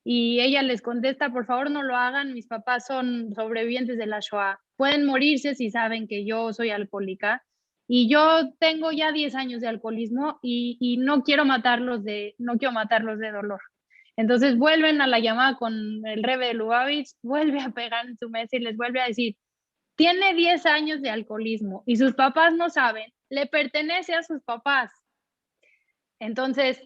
[SPEAKER 2] Y ella les contesta, por favor no lo hagan, mis papás son sobrevivientes de la Shoah, pueden morirse si saben que yo soy alcohólica, y yo tengo ya 10 años de alcoholismo y no quiero matarlos de dolor. Entonces vuelven a la llamada con el Rebbe de Lubavitch, vuelve a pegar en su mesa y les vuelve a decir, tiene 10 años de alcoholismo y sus papás no saben, le pertenece a sus papás. Entonces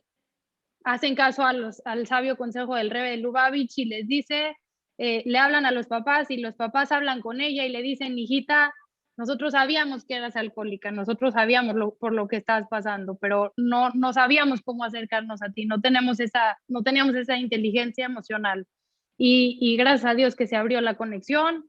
[SPEAKER 2] hacen caso al sabio consejo del Rebbe de Lubavitch y les dice, le hablan a los papás y los papás hablan con ella y le dicen, hijita, nosotros sabíamos que eras alcohólica, nosotros sabíamos por lo que estabas pasando, pero no sabíamos cómo acercarnos a ti, no teníamos esa inteligencia emocional. y gracias a Dios que se abrió la conexión.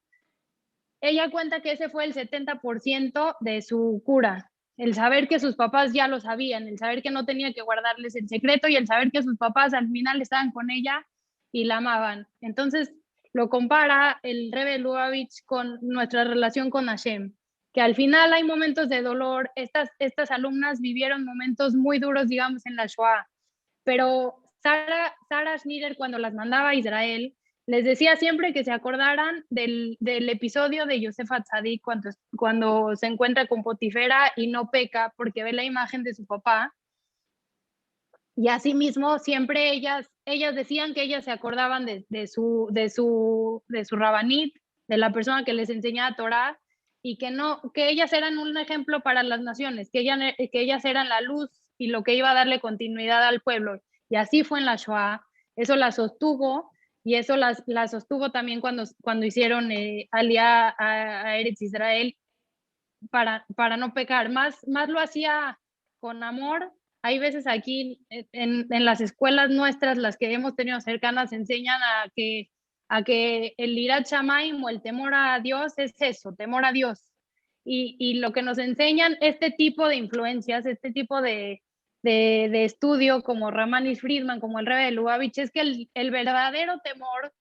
[SPEAKER 2] Ella cuenta que ese fue el 70% de su cura, el saber que sus papás ya lo sabían, el saber que no tenía que guardarles el secreto y el saber que sus papás al final estaban con ella y la amaban. Entonces lo compara el Rebbe Lubavitch con nuestra relación con Hashem, que al final hay momentos de dolor. Estas alumnas vivieron momentos muy duros, digamos, en la Shoah, pero Sarah Schnider, cuando las mandaba a Israel, les decía siempre que se acordaran del episodio de Yosef Atzadik cuando se encuentra con Potifera y no peca porque ve la imagen de su papá. Y asimismo, siempre ellas decían que ellas se acordaban de su rabanit, de la persona que les enseñaba Torah, y que ellas eran un ejemplo para las naciones, que ellas eran la luz y lo que iba a darle continuidad al pueblo. Y así fue en la Shoah. Eso la sostuvo, y eso la sostuvo también cuando hicieron Aliyah a Eretz Israel para no pecar. Más lo hacía con amor. Hay veces aquí en las escuelas nuestras, las que hemos tenido cercanas, enseñan a que el Irat Shamayim o el temor a Dios es eso, temor a Dios. Y lo que nos enseñan este tipo de influencias, este tipo de estudio, como Ramanis Friedman, como el Rebbe de Lubavitch, es que el verdadero temor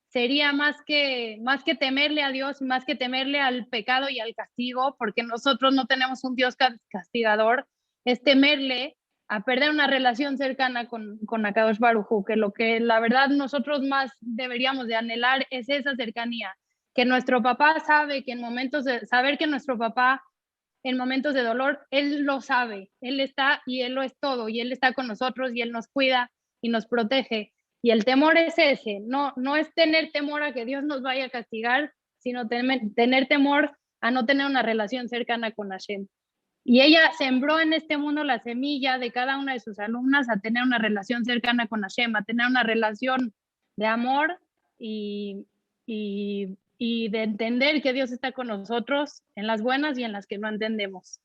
[SPEAKER 2] sería más que temerle a Dios, más que temerle al pecado y al castigo, porque nosotros no tenemos un Dios castigador, es temerle a perder una relación cercana con Akadosh Baruj Hu, que lo que la verdad nosotros más deberíamos de anhelar es esa cercanía, que nuestro papá sabe que saber que nuestro papá en momentos de dolor, él lo sabe, él está y él lo es todo, y él está con nosotros y él nos cuida y nos protege. Y el temor es ese, no es tener temor a que Dios nos vaya a castigar, sino tener temor a no tener una relación cercana con Hashem. Y ella sembró en este mundo la semilla de cada una de sus alumnas a tener una relación cercana con Hashem, a tener una relación de amor y de entender que Dios está con nosotros en las buenas y en las que no entendemos.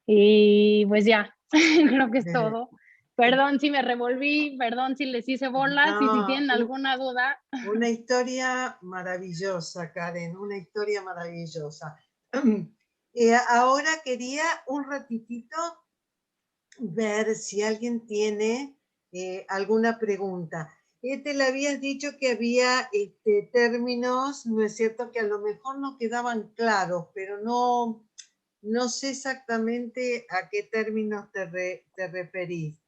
[SPEAKER 2] Y pues ya, creo que es todo. Perdón si me revolví, perdón si les hice bolas, y si tienen alguna duda.
[SPEAKER 1] Una historia maravillosa, Karen, una historia maravillosa. Ahora quería un ratitito ver si alguien tiene alguna pregunta. Te le habías dicho que había términos, ¿no es cierto?, que a lo mejor no quedaban claros, pero no sé exactamente a qué términos te referís.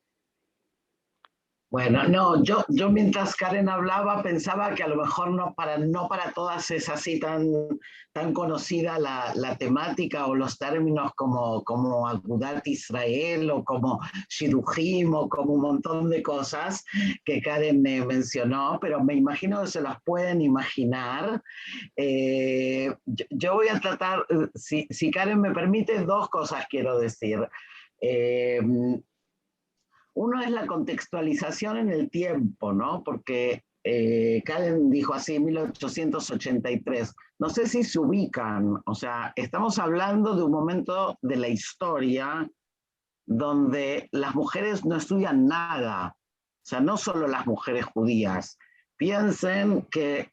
[SPEAKER 3] Bueno, no, yo mientras Karen hablaba pensaba que a lo mejor no para todas es así tan conocida la temática o los términos como Agudat Israel o como Shidujim o como un montón de cosas que Karen mencionó, pero me imagino que se las pueden imaginar. Yo voy a tratar, si Karen me permite, dos cosas quiero decir. Uno es la contextualización en el tiempo, ¿no? Porque Karen dijo así, 1883. No sé si se ubican, o sea, estamos hablando de un momento de la historia donde las mujeres no estudian nada. O sea, no solo las mujeres judías. Piensen que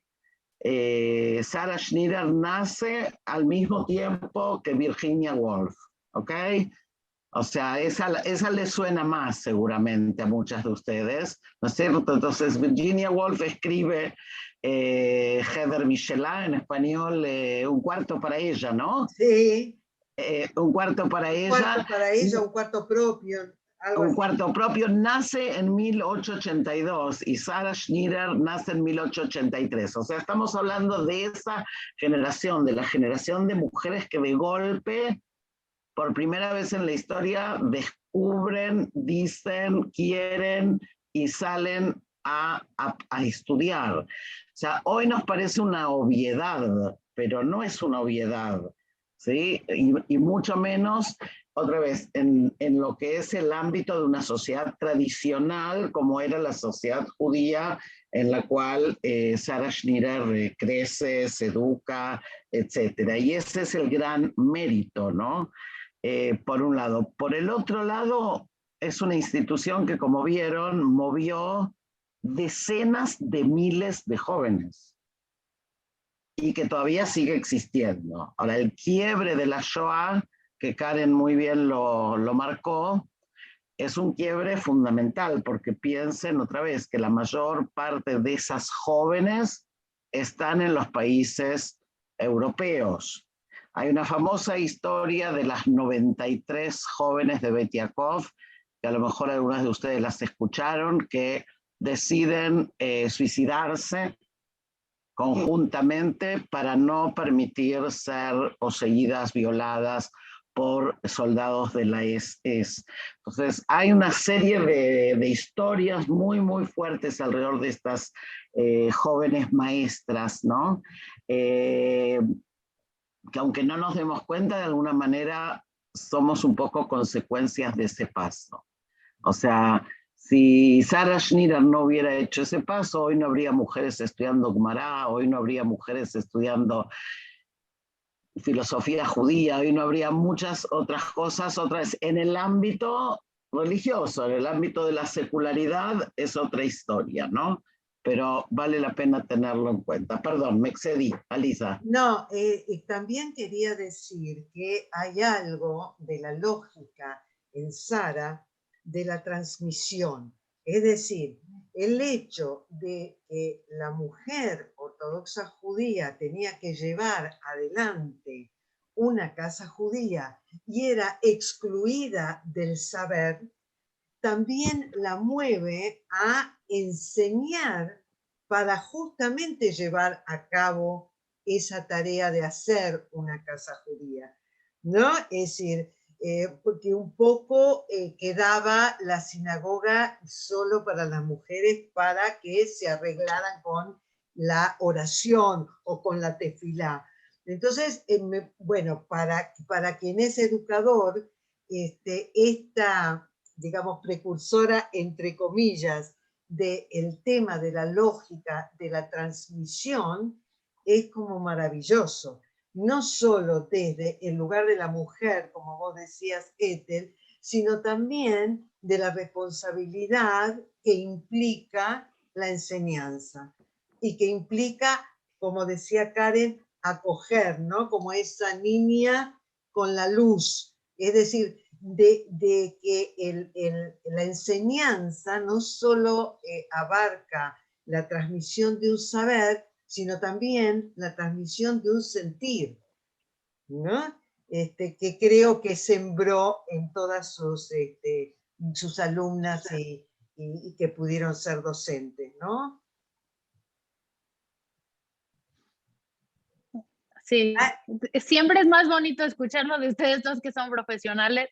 [SPEAKER 3] Sarah Schnider nace al mismo tiempo que Virginia Woolf, ¿ok? O sea, esa le suena más seguramente a muchas de ustedes, ¿no es cierto? Entonces, Virginia Woolf escribe Heather Michelin, en español, un cuarto para ella, ¿no?
[SPEAKER 1] Sí.
[SPEAKER 3] Un cuarto para ella.
[SPEAKER 1] Un cuarto para ella, un cuarto propio.
[SPEAKER 3] Un cuarto propio nace en 1882 y Sarah Schnider nace en 1883. O sea, estamos hablando de esa generación, de la generación de mujeres que de golpe, por primera vez en la historia, descubren, dicen, quieren y salen a estudiar. O sea, hoy nos parece una obviedad, pero no es una obviedad, ¿sí? Y mucho menos, otra vez, en lo que es el ámbito de una sociedad tradicional, como era la sociedad judía, en la cual Sarah Schnider crece, se educa, etc. Y ese es el gran mérito, ¿no? Por un lado. Por el otro lado, es una institución que, como vieron, movió decenas de miles de jóvenes y que todavía sigue existiendo. Ahora, el quiebre de la Shoah, que Karen muy bien lo marcó, es un quiebre fundamental, porque piensen otra vez que la mayor parte de esas jóvenes están en los países europeos. Hay una famosa historia de las 93 jóvenes de Bet Yaakov, que a lo mejor algunas de ustedes las escucharon, que deciden suicidarse conjuntamente para no permitir ser poseídas, violadas por soldados de la SS. Entonces, hay una serie de historias muy, muy fuertes alrededor de estas jóvenes maestras, ¿no? Que aunque no nos demos cuenta, de alguna manera somos un poco consecuencias de ese paso. O sea, si Sarah Schneeder no hubiera hecho ese paso, hoy no habría mujeres estudiando Gemara, hoy no habría mujeres estudiando filosofía judía, hoy no habría muchas otras cosas, otras en el ámbito religioso, en el ámbito de la secularidad es otra historia, ¿no? Pero vale la pena tenerlo en cuenta. Perdón, me excedí, Alisa.
[SPEAKER 1] No, también quería decir que hay algo de la lógica en Sara de la transmisión. Es decir, el hecho de que la mujer ortodoxa judía tenía que llevar adelante una casa judía y era excluida del saber, también la mueve a enseñar para justamente llevar a cabo esa tarea de hacer una casa judía, ¿no? Es decir, porque un poco quedaba la sinagoga solo para las mujeres para que se arreglaran con la oración o con la tefilá. Entonces, bueno, para quien es educador, esta, digamos, precursora, entre comillas, del tema de la lógica de la transmisión, es como maravilloso. No solo desde el lugar de la mujer, como vos decías, Ethel, sino también de la responsabilidad que implica la enseñanza y que implica, como decía Karen, acoger, ¿no? Como esa niña con la luz. Es decir, de que la enseñanza no solo abarca la transmisión de un saber, sino también la transmisión de un sentir, ¿no? Que creo que sembró en todas sus alumnas y que pudieron ser docentes, ¿no?
[SPEAKER 2] Sí, siempre es más bonito escucharlo de ustedes dos que son profesionales.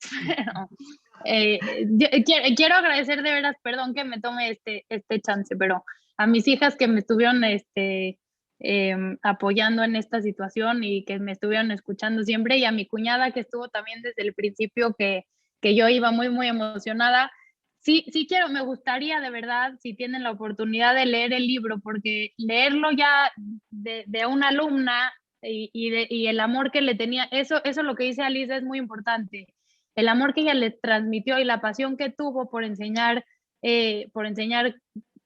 [SPEAKER 2] Quiero agradecer de veras, perdón que me tome este chance, pero a mis hijas que me estuvieron apoyando en esta situación y que me estuvieron escuchando siempre, y a mi cuñada que estuvo también desde el principio, que yo iba muy, muy emocionada. Sí, me gustaría de verdad, si tienen la oportunidad de leer el libro, porque leerlo ya de una alumna y el amor que le tenía, eso lo que dice Alice es muy importante. El amor que ella le transmitió y la pasión que tuvo por enseñar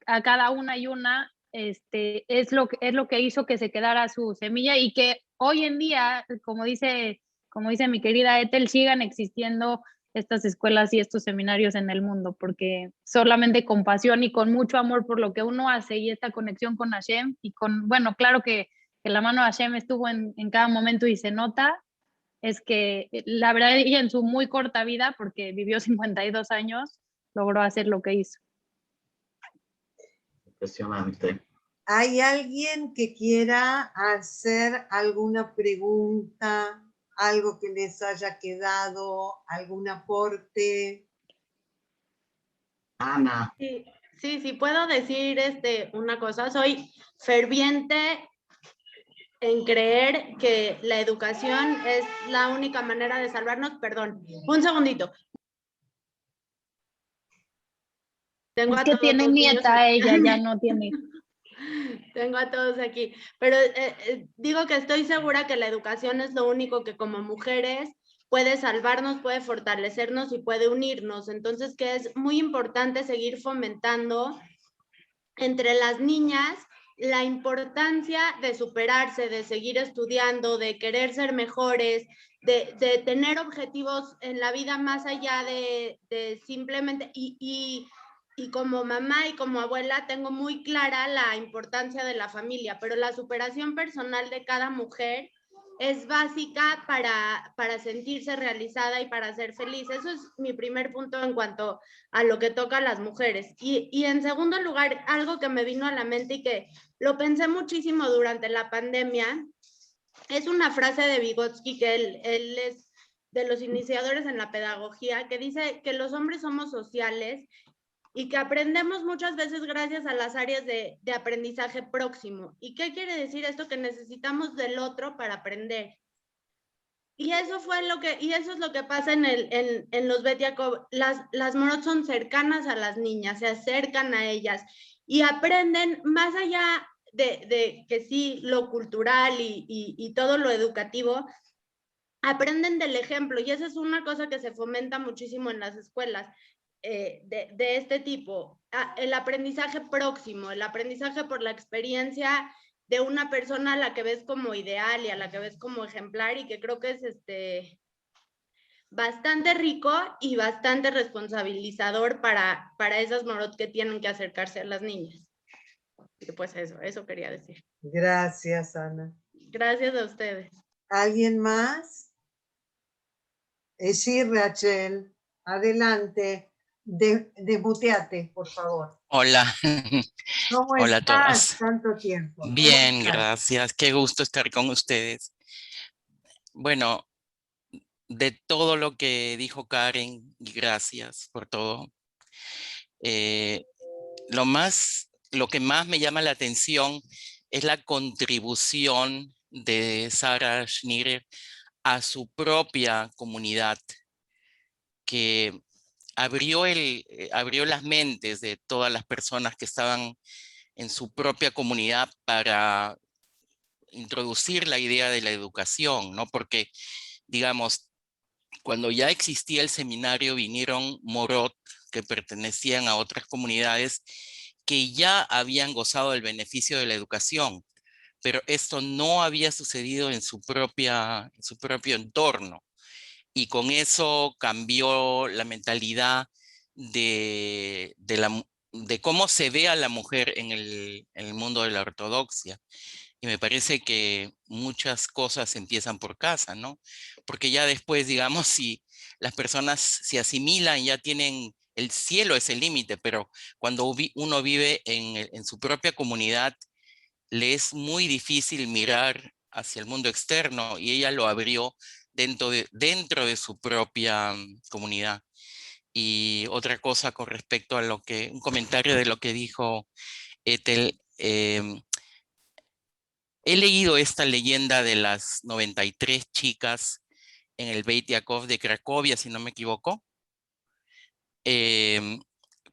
[SPEAKER 2] a cada una y una, es lo que hizo que se quedara su semilla y que hoy en día, como dice mi querida Ethel, sigan existiendo estas escuelas y estos seminarios en el mundo, porque solamente con pasión y con mucho amor por lo que uno hace y esta conexión con Hashem y bueno, claro que la mano de Hashem estuvo en cada momento y se nota, es que la verdad ella en su muy corta vida, porque vivió 52 años, logró hacer lo que hizo.
[SPEAKER 3] Impresionante.
[SPEAKER 1] ¿Hay alguien que quiera hacer alguna pregunta, algo que les haya quedado, algún aporte?
[SPEAKER 3] Ana.
[SPEAKER 4] Sí, puedo decir una cosa. Soy ferviente en creer que la educación es la única manera de salvarnos. Perdón, un segundito.
[SPEAKER 2] Tengo es que tiene nieta ella, ya no tiene.
[SPEAKER 4] Tengo a todos aquí, pero digo que estoy segura que la educación es lo único que como mujeres puede salvarnos, puede fortalecernos y puede unirnos. Entonces, que es muy importante seguir fomentando entre las niñas la importancia de superarse, de seguir estudiando, de querer ser mejores, de tener objetivos en la vida más allá de simplemente, y como mamá y como abuela tengo muy clara la importancia de la familia, pero la superación personal de cada mujer es básica para sentirse realizada y para ser feliz. Eso es mi primer punto en cuanto a lo que toca a las mujeres. Y en segundo lugar, algo que me vino a la mente y que lo pensé muchísimo durante la pandemia, es una frase de Vygotsky, que él es de los iniciadores en la pedagogía, que dice que los hombres somos sociales y que aprendemos muchas veces gracias a las áreas de aprendizaje próximo. ¿Y qué quiere decir esto? Que necesitamos del otro para aprender. Y eso fue y eso es lo que pasa en los Bet Yaakov. Las Morot son cercanas a las niñas, se acercan a ellas y aprenden más allá de que sí, lo cultural y todo lo educativo, aprenden del ejemplo. Y esa es una cosa que se fomenta muchísimo en las escuelas. De este tipo, el aprendizaje próximo, el aprendizaje por la experiencia de una persona a la que ves como ideal y a la que ves como ejemplar, y que creo que es bastante rico y bastante responsabilizador para esas morot que tienen que acercarse a las niñas. Y pues eso quería decir.
[SPEAKER 1] Gracias, Ana.
[SPEAKER 4] Gracias a ustedes.
[SPEAKER 1] ¿Alguien más? Sí, Rachel, adelante. Desmuteate, por favor.
[SPEAKER 5] Hola,
[SPEAKER 1] ¿Cómo
[SPEAKER 5] hola a
[SPEAKER 1] estás?
[SPEAKER 5] todas.
[SPEAKER 1] Tanto tiempo. ¿Cómo
[SPEAKER 5] Bien,
[SPEAKER 1] estás?
[SPEAKER 5] gracias. Qué gusto estar con ustedes. Bueno, de todo lo que dijo Karen, y gracias por todo. Lo que más me llama la atención es la contribución de Sarah Schneer a su propia comunidad, que abrió las mentes de todas las personas que estaban en su propia comunidad para introducir la idea de la educación, ¿no? Porque, digamos, cuando ya existía el seminario, vinieron Morot, que pertenecían a otras comunidades, que ya habían gozado del beneficio de la educación, pero esto no había sucedido en su propio entorno. Y con eso cambió la mentalidad de cómo se ve a la mujer en el mundo de la ortodoxia. Y me parece que muchas cosas empiezan por casa, ¿no? Porque ya después, digamos, si las personas se asimilan, ya tienen, el cielo es el límite, pero cuando uno vive en su propia comunidad, le es muy difícil mirar hacia el mundo externo, y ella lo abrió dentro de su propia comunidad. Y otra cosa con respecto a un comentario de lo que dijo Ethel, he leído esta leyenda de las 93 chicas en el Beit Yaakov de Cracovia, si no me equivoco,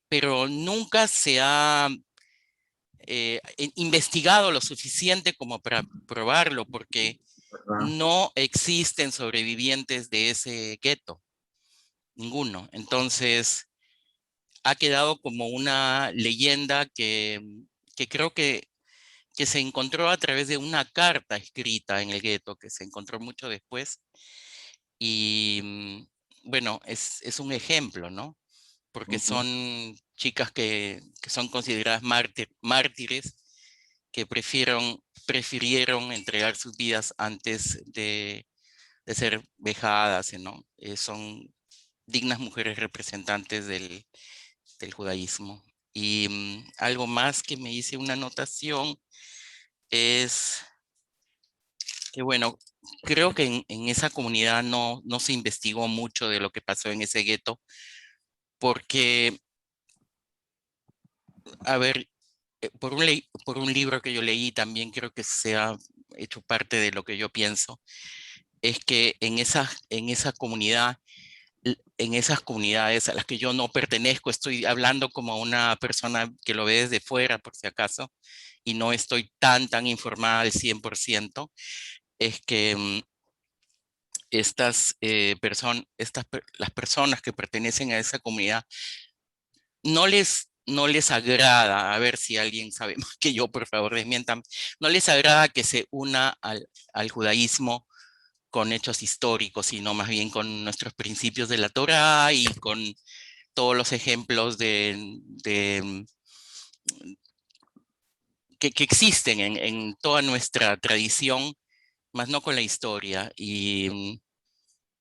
[SPEAKER 5] pero nunca se ha investigado lo suficiente como para probarlo, porque no existen sobrevivientes de ese gueto, ninguno. Entonces, ha quedado como una leyenda que creo que se encontró a través de una carta escrita en el gueto, que se encontró mucho después. Y bueno, es un ejemplo, ¿no? Porque son chicas que son consideradas mártires, que prefirieron entregar sus vidas antes de ser vejadas, ¿no? Son dignas mujeres representantes del judaísmo. Y algo más que me hice una anotación es que, bueno, creo que en esa comunidad no se investigó mucho de lo que pasó en ese gueto, porque, a ver, por un libro que yo leí, también creo que se ha hecho parte de lo que yo pienso, es que en esa comunidad, en esas comunidades a las que yo no pertenezco, estoy hablando como una persona que lo ve desde fuera, por si acaso, y no estoy tan informada al 100%, es que las personas que pertenecen a esa comunidad no les no les agrada, a ver si alguien sabe más que yo, por favor, desmientan, no les agrada que se una al judaísmo con hechos históricos, sino más bien con nuestros principios de la Torá y con todos los ejemplos que existen en toda nuestra tradición, más no con la historia. Y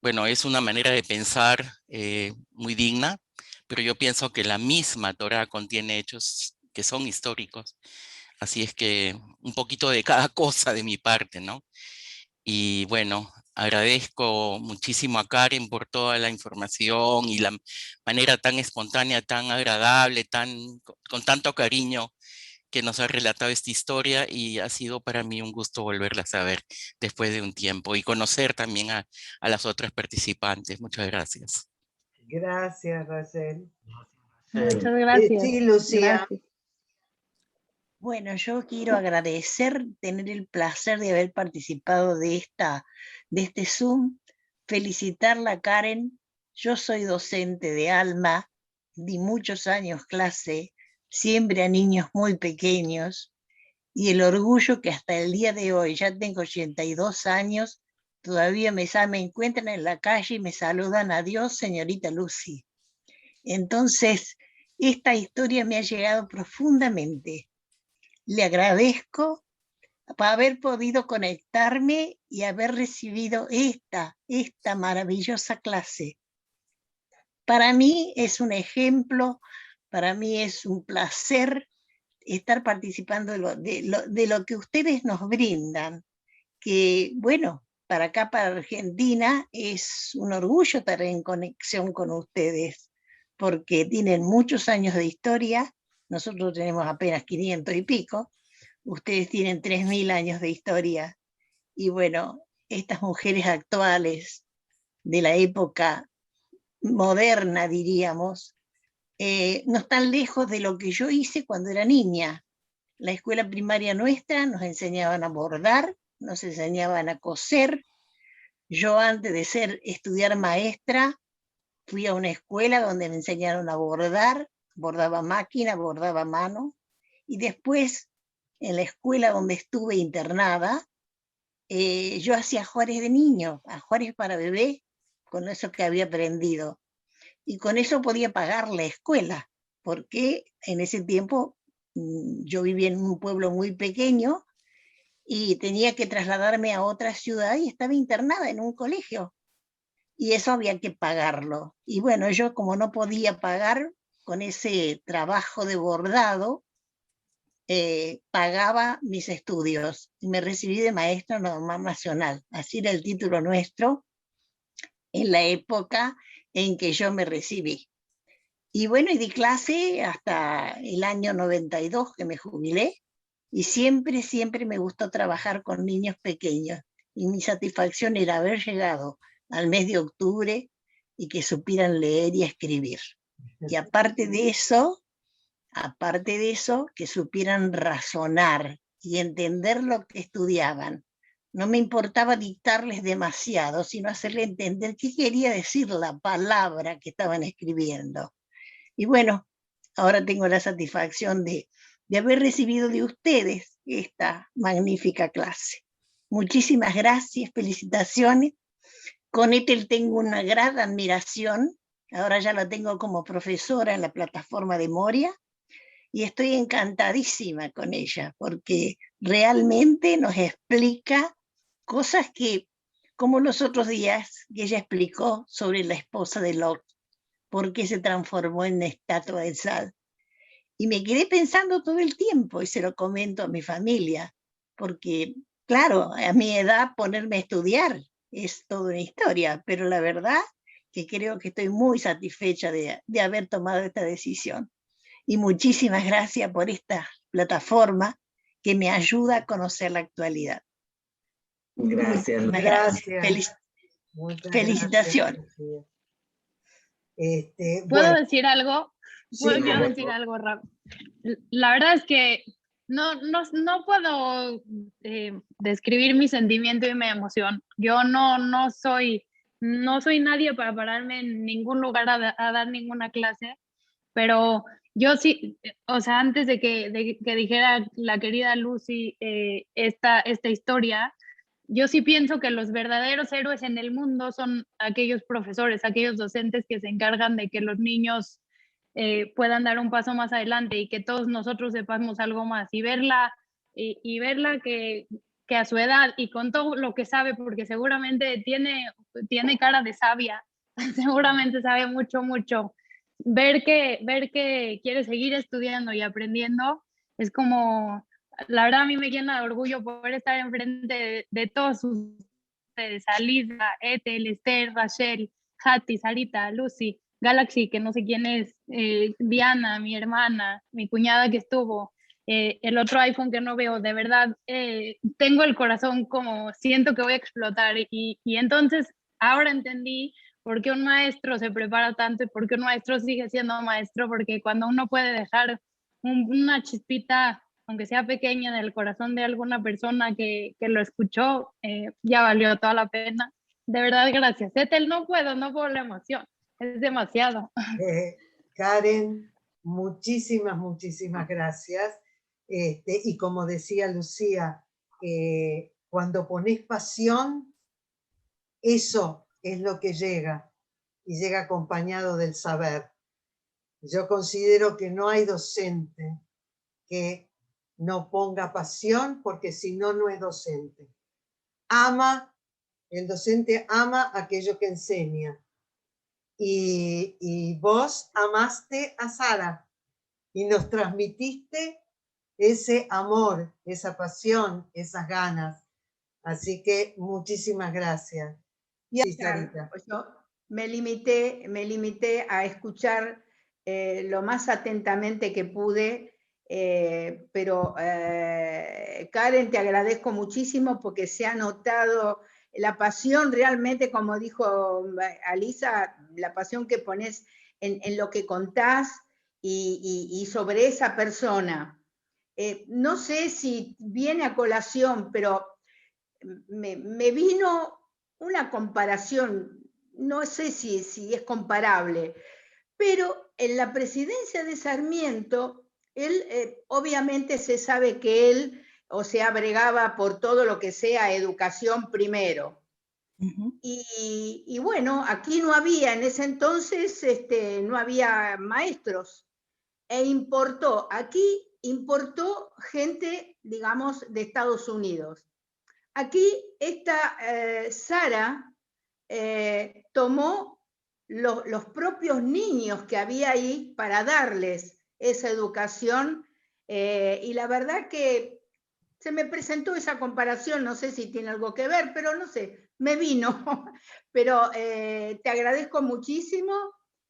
[SPEAKER 5] bueno, es una manera de pensar muy digna, pero yo pienso que la misma Torá contiene hechos que son históricos. Así es que un poquito de cada cosa de mi parte, ¿no? Y bueno, agradezco muchísimo a Karen por toda la información y la manera tan espontánea, tan agradable, con tanto cariño que nos ha relatado esta historia, y ha sido para mí un gusto volverla a saber después de un tiempo y conocer también a las otras participantes. Muchas gracias.
[SPEAKER 1] Gracias, Rachel.
[SPEAKER 2] Muchas gracias.
[SPEAKER 1] Sí, Lucía.
[SPEAKER 2] Gracias.
[SPEAKER 6] Bueno, yo quiero agradecer, tener el placer de haber participado de este Zoom, felicitarla a Karen. Yo soy docente de Alma, di muchos años clase, siempre a niños muy pequeños, y el orgullo que hasta el día de hoy, ya tengo 82 años, todavía me encuentran en la calle y me saludan, adiós, señorita Lucy. Entonces, esta historia me ha llegado profundamente. Le agradezco por haber podido conectarme y haber recibido esta maravillosa clase. Para mí es un ejemplo, para mí es un placer estar participando de lo que ustedes nos brindan, que bueno, para acá, para Argentina, es un orgullo estar en conexión con ustedes, porque tienen muchos años de historia. Nosotros tenemos apenas 500 y pico, ustedes tienen 3000 años de historia, y bueno, estas mujeres actuales de la época moderna, diríamos, no están lejos de lo que yo hice cuando era niña. La escuela primaria nuestra nos enseñaban a bordar, nos enseñaban a coser. Yo antes de estudiar maestra, fui a una escuela donde me enseñaron a bordar, bordaba máquina, bordaba a mano, y después en la escuela donde estuve internada, yo hacía ajuares de niño, ajuares para bebé, con eso que había aprendido. Y con eso podía pagar la escuela, porque en ese tiempo yo vivía en un pueblo muy pequeño y tenía que trasladarme a otra ciudad y estaba internada en un colegio. Y eso había que pagarlo. Y bueno, yo como no podía pagar con ese trabajo de bordado, pagaba mis estudios y me recibí de maestra normal nacional. Así era el título nuestro en la época en que yo me recibí. Y bueno, y di clase hasta el año 92 que me jubilé, y siempre me gustó trabajar con niños pequeños. Y mi satisfacción era haber llegado al mes de octubre y que supieran leer y escribir. Y aparte de eso, que supieran razonar y entender lo que estudiaban. No me importaba dictarles demasiado, sino hacerle entender qué quería decir la palabra que estaban escribiendo. Y bueno, ahora tengo la satisfacción de haber recibido de ustedes esta magnífica clase. Muchísimas gracias, felicitaciones. Con Ethel tengo una gran admiración. Ahora ya la tengo como profesora en la plataforma de Moria, y estoy encantadísima con ella, porque realmente nos explica cosas que, como los otros días que ella explicó sobre la esposa de Lot, por qué se transformó en estatua de sal. Y me quedé pensando todo el tiempo, y se lo comento a mi familia, porque claro, a mi edad ponerme a estudiar es toda una historia, pero la verdad que creo que estoy muy satisfecha de haber tomado esta decisión. Y muchísimas gracias por esta plataforma que me ayuda a conocer la actualidad.
[SPEAKER 3] Gracias.
[SPEAKER 1] Gracias.
[SPEAKER 6] Felicitaciones.
[SPEAKER 1] Gracias.
[SPEAKER 2] ¿Puedo decir algo?
[SPEAKER 1] Sí,
[SPEAKER 2] ¿Puedo decir algo rápido? La verdad es que no puedo describir mi sentimiento y mi emoción. Yo no soy nadie para pararme en ningún lugar a dar ninguna clase, pero yo sí, o sea, antes de que dijera la querida Lucy esta historia, yo sí pienso que los verdaderos héroes en el mundo son aquellos profesores, aquellos docentes que se encargan de que los niños puedan dar un paso más adelante y que todos nosotros sepamos algo más y verla que a su edad y con todo lo que sabe, porque seguramente tiene cara de sabia, seguramente sabe mucho, ver que quiere seguir estudiando y aprendiendo, es como, la verdad a mí me llena de orgullo poder estar enfrente de todos ustedes, Alisa, Ethel, Esther, Rachel, Hattie, Sarita, Lucy, Galaxy, que no sé quién es, Diana, mi hermana, mi cuñada que estuvo, el otro iPhone que no veo, de verdad, tengo el corazón como, siento que voy a explotar y entonces ahora entendí por qué un maestro se prepara tanto y por qué un maestro sigue siendo maestro, porque cuando uno puede dejar una chispita, aunque sea pequeña, en el corazón de alguna persona que lo escuchó, ya valió toda la pena. De verdad, gracias. Ethel, no puedo la emoción, es demasiado.
[SPEAKER 1] Karen, muchísimas gracias. Y como decía Lucía, cuando pones pasión, eso es lo que llega, y llega acompañado del saber. Yo considero que no hay docente que no ponga pasión, porque si no, no es docente. El docente ama aquello que enseña. Y vos amaste a Sara y nos transmitiste ese amor, esa pasión, esas ganas. Así que muchísimas gracias. Y así, Sarita.
[SPEAKER 7] Pues yo me limité a escuchar lo más atentamente que pude, pero Karen, te agradezco muchísimo porque se ha notado la pasión realmente, como dijo Alisa, la pasión que pones en lo que contás y sobre esa persona. No sé si viene a colación, pero me vino una comparación, no sé si es comparable, pero en la presidencia de Sarmiento, él obviamente se sabe que él, o sea, bregaba por todo lo que sea educación primero. Y bueno, aquí no había, en ese entonces no había maestros, aquí importó gente, digamos, de Estados Unidos. Aquí esta Sara tomó los propios niños que había ahí para darles esa educación y la verdad que se me presentó esa comparación, no sé si tiene algo que ver, pero no sé, me vino. Pero te agradezco muchísimo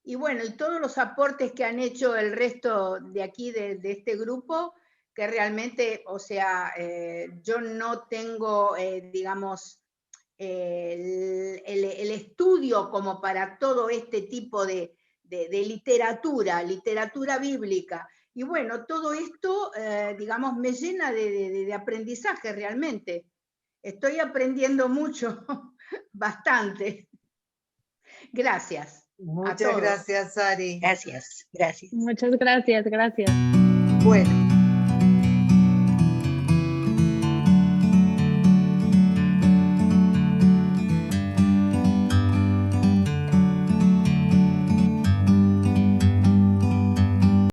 [SPEAKER 7] y bueno, y todos los aportes que han hecho el resto de aquí, de este grupo, que realmente, o sea, yo no tengo, digamos, el estudio como para todo este tipo de literatura bíblica. Y bueno, todo esto, digamos, me llena de aprendizaje realmente. Estoy aprendiendo mucho, bastante. Gracias.
[SPEAKER 1] Muchas gracias, Sari.
[SPEAKER 6] Gracias.
[SPEAKER 2] Muchas gracias.
[SPEAKER 1] Bueno.